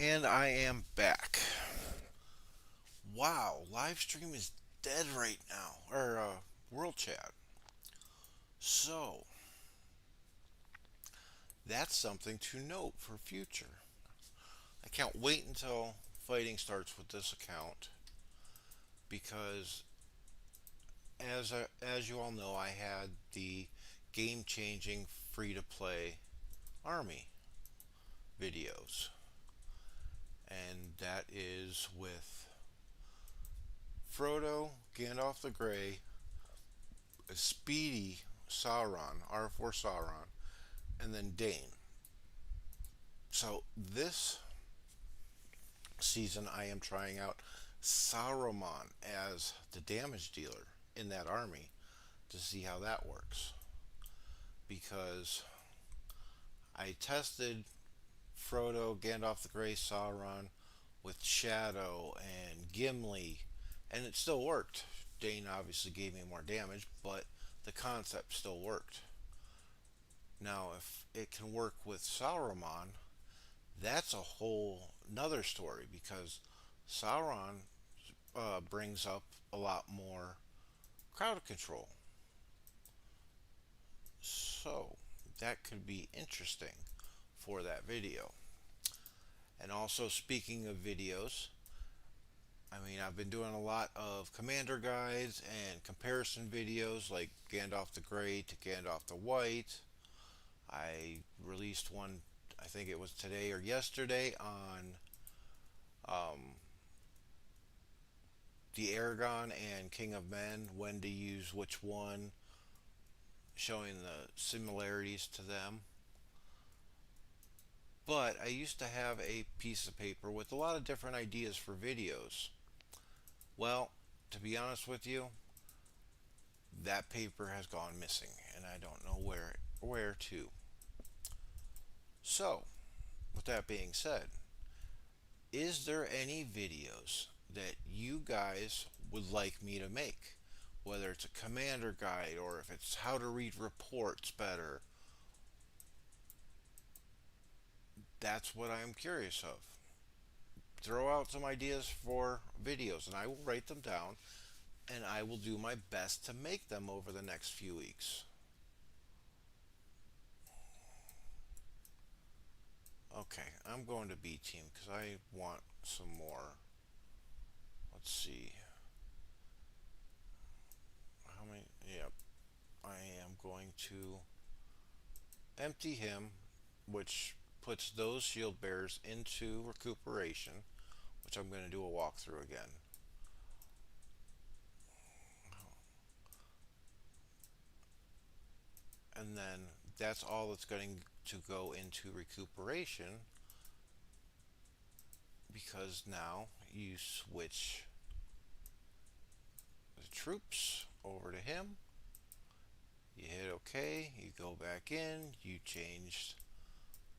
And I am back. Wow, live stream is dead right now, or world chat. So that's something to note for future. I can't wait until fighting starts with this account because, as you all know, I had the game-changing free-to-play army. videos, and that is with Frodo, Gandalf the Grey, Speedy Sauron, R4 Sauron, and then Dane. So this season I am trying out Saruman as the damage dealer in that army to see how that works. Because I tested Frodo, Gandalf the Grey, Sauron with Shadow and Gimli, and it still worked. Dane obviously gave me more damage, but the concept still worked. Now, if it can work with Sauron, that's a whole another story because Sauron brings up a lot more crowd control. So that could be interesting for that video. And also, speaking of videos, I mean, I've been doing a lot of commander guides and comparison videos like Gandalf the Grey to Gandalf the White. I released one, I think it was today or yesterday, on um, the Aragon and King of Men, when to use which one, showing the similarities to them. But I used to have a piece of paper with a lot of different ideas for videos. Well, to be honest with you, that paper has gone missing and I don't know where to. So, with that being said, is there any videos that you guys would like me to make? Whether it's a commander guide or if it's how to read reports better, that's what I am curious of. Throw out some ideas for videos and I will write them down and I will do my best to make them over the next few weeks. Okay, I'm going to B team because I want some more. Let's see. How many? Yep. I am going to empty him, which puts those shield bearers into recuperation, which I'm going to do a walkthrough again. And then that's all that's going to go into recuperation because now you switch the troops over to him. You hit OK, you go back in, you change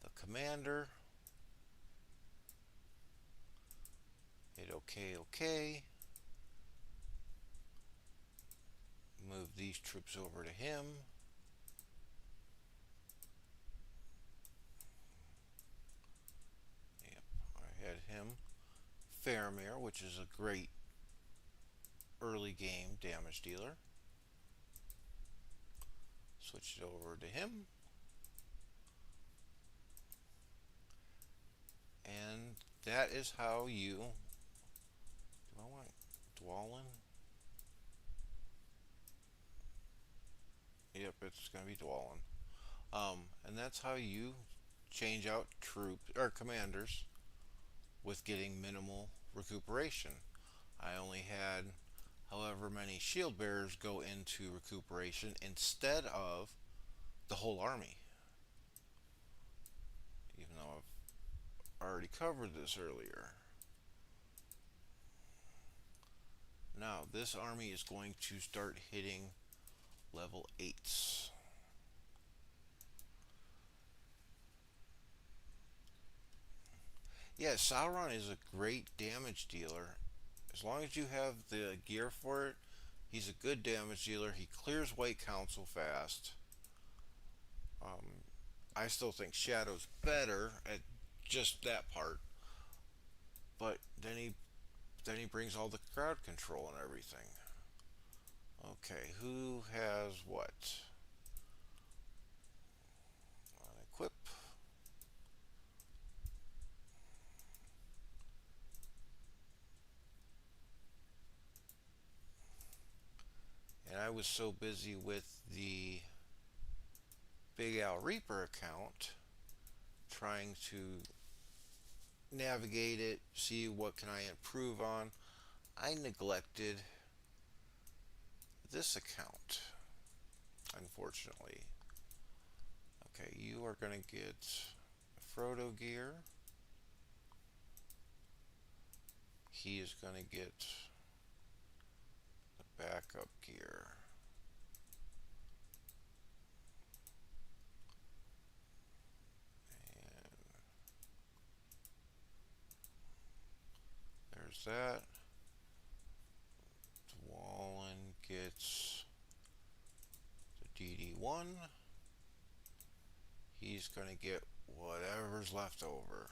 the commander, hit OK, OK, move these troops over to him. Yep, I had him. Faramir, which is a great early game damage dealer. Switch it over to him. And that is how you... Do I want Dwalin? Yep, it's going to be Dwalin. And that's how you change out troops or commanders with getting minimal recuperation. I only had however many shield bearers go into recuperation instead of the whole army. Even though I've already covered this earlier. Now, this army is going to start hitting level 8s. Yeah, Sauron is a great damage dealer. As long as you have the gear for it, he's a good damage dealer. He clears White Council fast. I still think Shadow's better at just that part, but then he brings all the crowd control and everything. Okay, who has what? Equip. And I was so busy with the Big Al Reaper account trying to navigate it, see what can I improve on. I neglected this account, unfortunately. Okay, you are going to get Frodo gear. He is going to get the backup gear. And there's that. Wallen gets the DD1. He's going to get whatever's left over.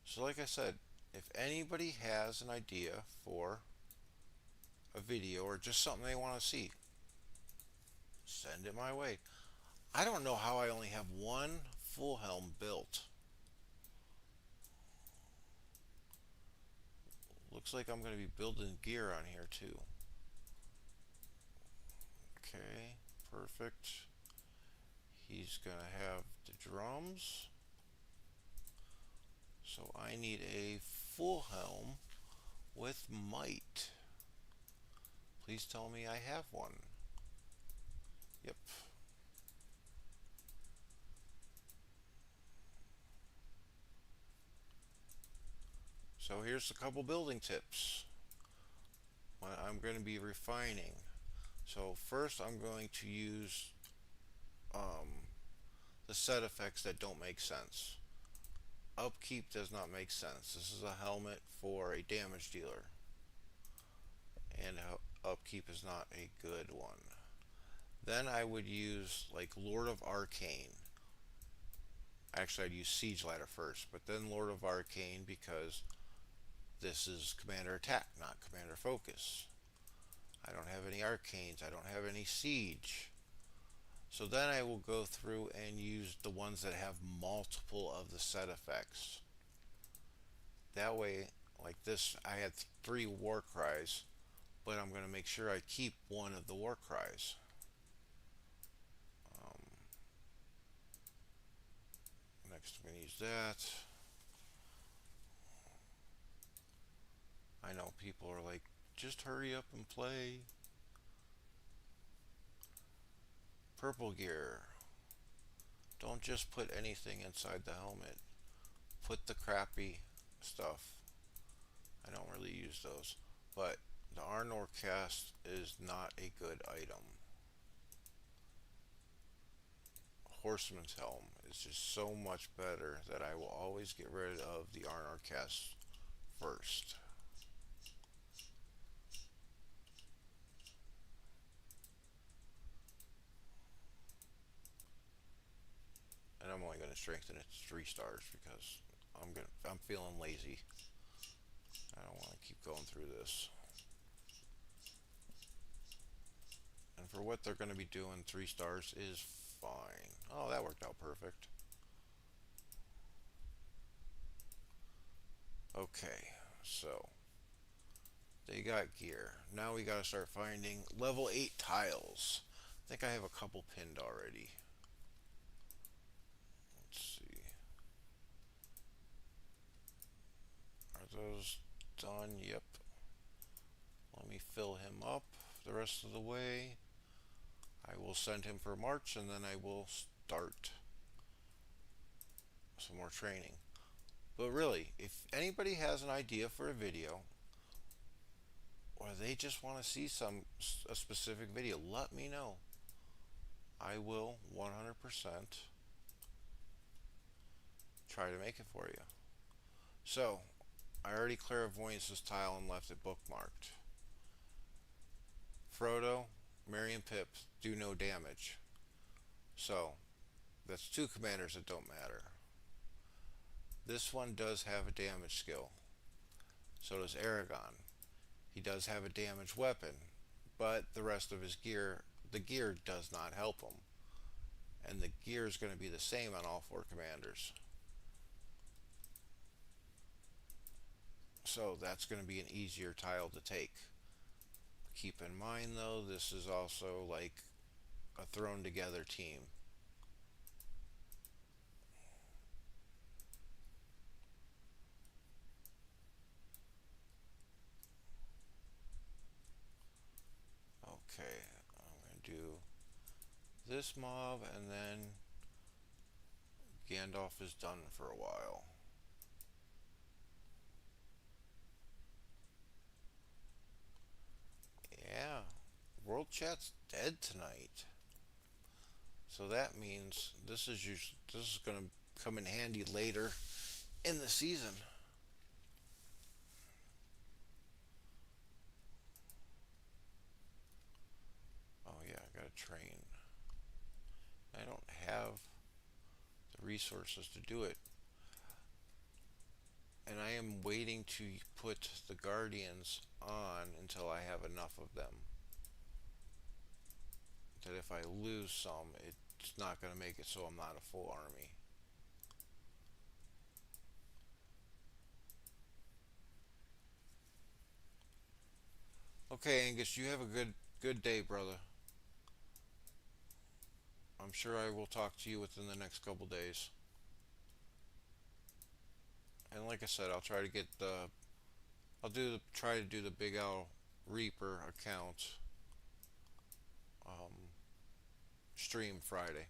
So like I said, if anybody has an idea for a video or just something they want to see, send it my way. I don't know how I only have one full helm built. Looks like I'm going to be building gear on here too. Okay, perfect. He's going to have the drums. So I need a full helm with might. Please tell me I have one. Yep. So here's a couple building tips. What I'm going to be refining. So first I'm going to use the set effects that don't make sense. Upkeep does not make sense. This is a helmet for a damage dealer, and upkeep is not a good one. Then I would use like Lord of Arcane. Actually, I'd use Siege Ladder first, but then Lord of Arcane because this is Commander Attack, not Commander Focus. I don't have any Arcanes. I don't have any Siege. So then I will go through and use the ones that have multiple of the set effects. That way, like this, I had 3 war cries, but I'm going to make sure I keep one of the war cries. Next, I'm going to use that. I know people are like, just hurry up and play. Purple gear. Don't just put anything inside the helmet. Put the crappy stuff. I don't really use those. But the Arnor cast is not a good item. Horseman's helm is just so much better that I will always get rid of the Arnor cast first. And I'm only going to strengthen it to 3 stars because I'm feeling lazy. I don't want to keep going through this. And for what they're going to be doing, 3 stars is fine. Oh, that worked out perfect. Okay, so they got gear. Now we got to start finding level 8 tiles. I think I have a couple pinned already. Let's see. Are those done? Yep. Let me fill him up the rest of the way. I will send him for March and then I will start some more training. But really, if anybody has an idea for a video or they just want to see a specific video, let me know. I will 100% try to make it for you. So, I already clairvoyance this tile and left it bookmarked. Frodo, Merry and Pip do no damage. So, that's 2 commanders that don't matter. This one does have a damage skill. So does Aragon. He does have a damage weapon, but the rest of his gear, the gear does not help him. And the gear is going to be the same on all 4 commanders. So that's going to be an easier tile to take. Keep in mind though, this is also like a thrown together team. Okay, I'm going to do this mob, and then Gandalf is done for a while. Yeah, World Chat's dead tonight. So that means this is going to come in handy later in the season. Oh yeah, I got to train. I don't have the resources to do it. And I am waiting to put the Guardians on until I have enough of them. That if I lose some, it's not going to make it so I'm not a full army. Okay, Angus, you have a good day, brother. I'm sure I will talk to you within the next couple days. And like I said, try to do the Big Owl Reaper account um, stream Friday.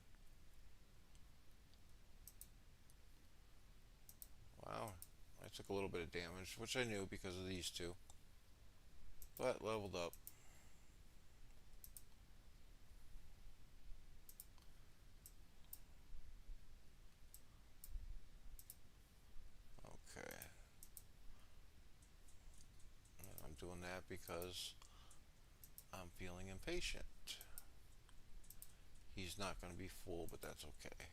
Wow, I took a little bit of damage, which I knew because of these two, but leveled up. Okay, and I'm doing that because I'm feeling impatient. He's not going to be full, but that's okay.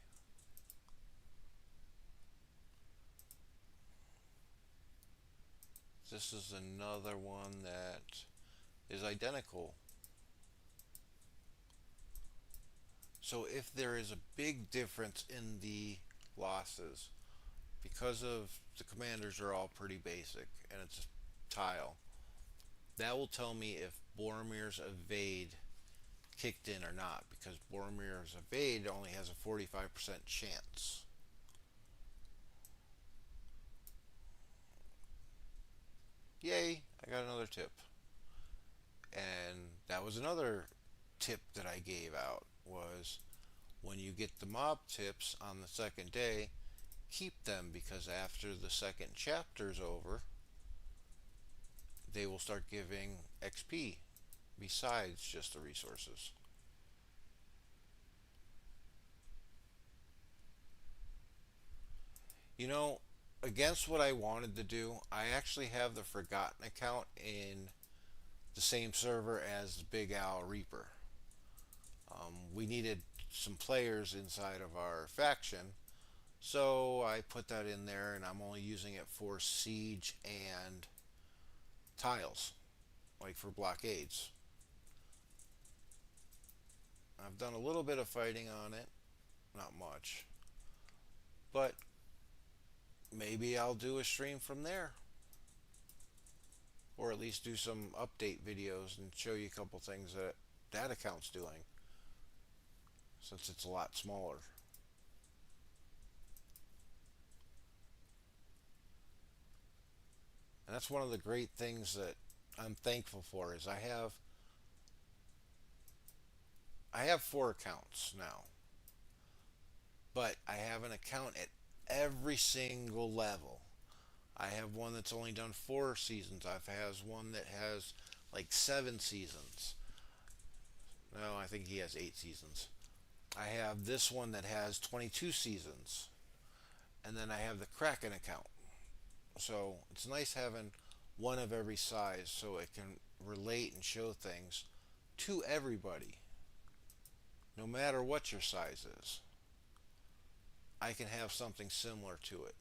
This is another one that is identical. So if there is a big difference in the losses, because of the commanders are all pretty basic and it's a tile, that will tell me if Boromir's evade kicked in or not, because Boromir's evade only has a 45% chance. Yay, I got another tip. And that was another tip that I gave out was when you get the mob tips on the second day, keep them because after the second chapter's over, they will start giving XP besides just the resources. You know, against what I wanted to do, I actually have the Forgotten account in the same server as the Big Owl Reaper. We needed some players inside of our faction, so I put that in there, and I'm only using it for siege and tiles, like for blockades. I've done a little bit of fighting on it, not much, but maybe I'll do a stream from there, or at least do some update videos and show you a couple things that that account's doing, since it's a lot smaller. And that's one of the great things that I'm thankful for is I have four accounts now, but I have an account at every single level. I have one that's only done 4 seasons. I've has one that has like 7 seasons. No, I think he has 8 seasons. I have this one that has 22 seasons, and then I have the Kraken account. So it's nice having one of every size so it can relate and show things to everybody, no matter what your size is. I can have something similar to it.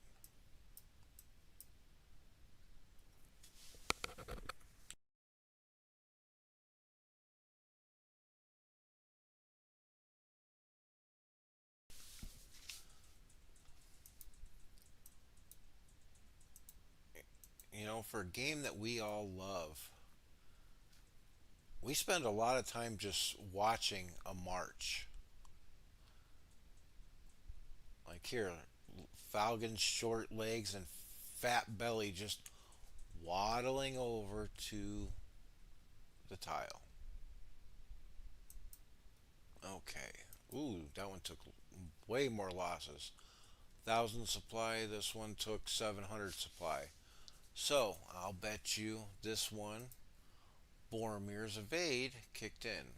You know, for a game that we all love, We spend a lot of time just watching a march. Like here, Falcon's short legs and fat belly just waddling over to the tile. Okay. Ooh, that one took way more losses. 1,000 supply, this one took 700 supply. So, I'll bet you this one, Boromir's Evade, kicked in.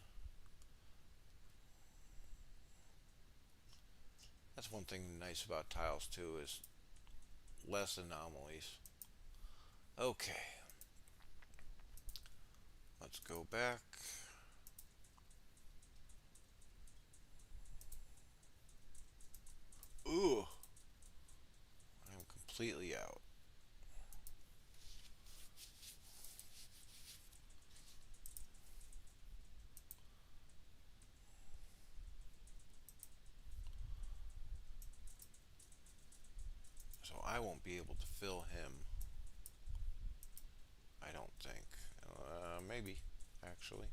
That's one thing nice about tiles, too, is less anomalies. Okay, let's go back. Ooh, I'm completely out. So I won't be able to fill him. I don't think. Maybe, actually.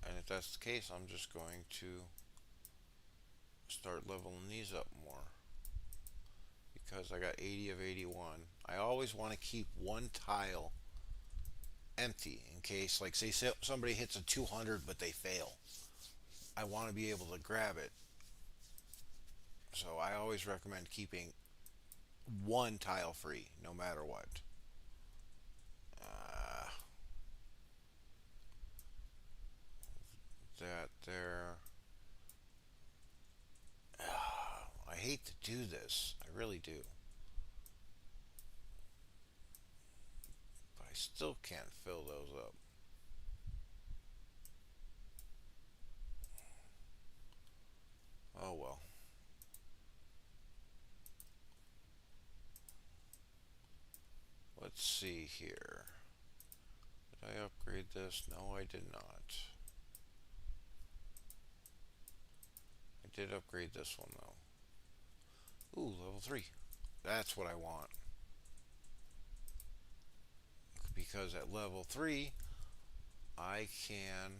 And if that's the case, I'm just going to start leveling these up more. Because I got 80 of 81. I always want to keep one tile empty in case, like, say somebody hits a 200 but they fail. I want to be able to grab it. So I always recommend keeping one tile free no matter what. Uh, that there. I hate to do this. I really do. But I still can't fill those up. Oh well. Let's see here. Did I upgrade this? No, I did not. I did upgrade this one though. Ooh, level 3. That's what I want. Because at level 3, I can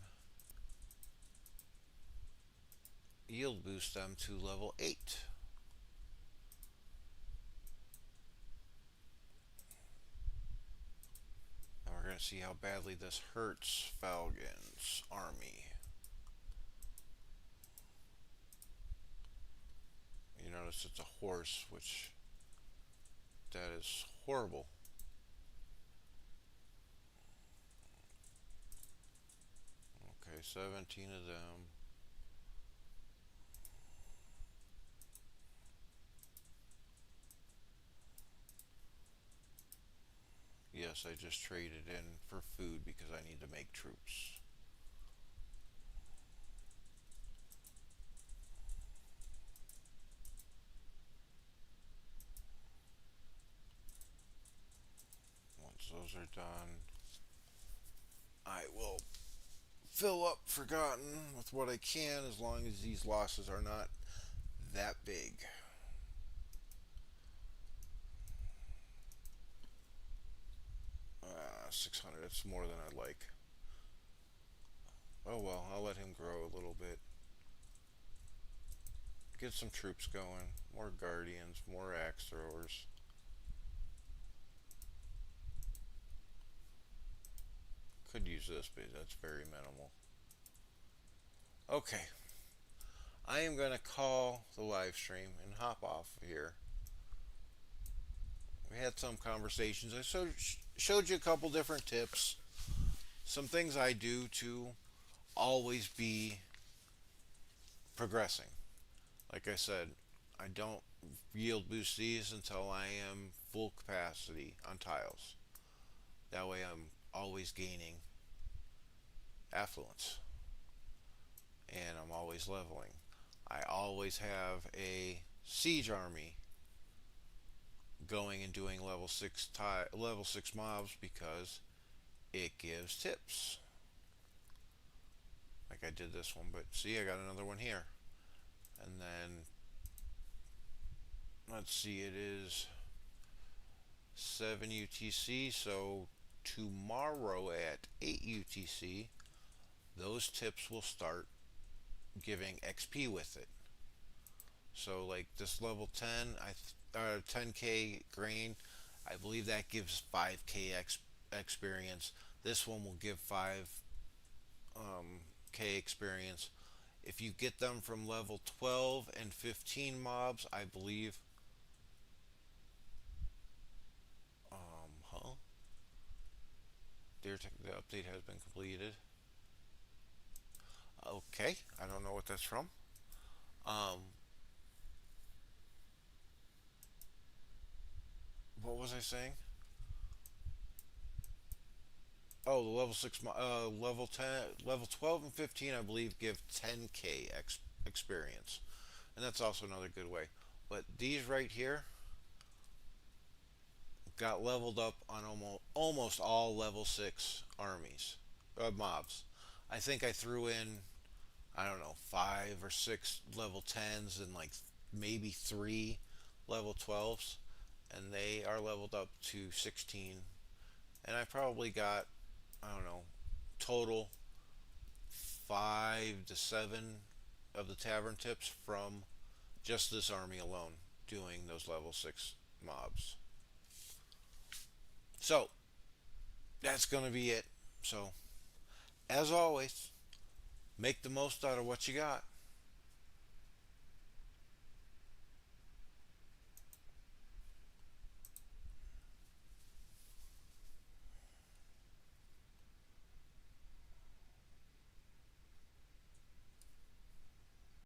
yield boost them to level 8. And we're going to see how badly this hurts Falgon's army. You notice it's a horse, which that is horrible. Okay, 17 of them. Yes, I just traded in for food because I need to make troops. Once those are done, I will fill up Forgotten with what I can as long as these losses are not that big. 600, that's more than I'd like. Oh well, I'll let him grow a little bit. Get some troops going. More guardians, more axe throwers. Could use this, but that's very minimal. Okay, I am going to call the live stream and hop off here. We had some conversations. I showed you a couple different tips, some things I do to always be progressing. Like I said, I don't yield boost these until I am full capacity on tiles. That way I'm always gaining affluence and I'm always leveling. I always have a siege army going and doing level 6 mobs because it gives tips. Like I did this one, but see, I got another one here. And then let's see, it is 7 UTC, so tomorrow at 8 UTC, those tips will start giving XP with it. So like this level 10, 10k grain, I believe that gives 5k experience. This one will give 5k experience. If you get them from level 12 and 15 mobs, I believe. Huh? The update has been completed. Okay, I don't know what that's from. Um, what was I saying? Oh, the level 6, level 10, level 12 and 15, I believe, give 10k experience, and that's also another good way. But these right here got leveled up on almost all level 6 armies, mobs. I think I threw in, I don't know, 5 or 6 level 10s and like maybe 3 level 12s, and they are leveled up to 16. And I probably got, I don't know, total 5 to 7 of the tavern tips from just this army alone doing those level 6 mobs. So that's going to be it. So, as always, make the most out of what you got.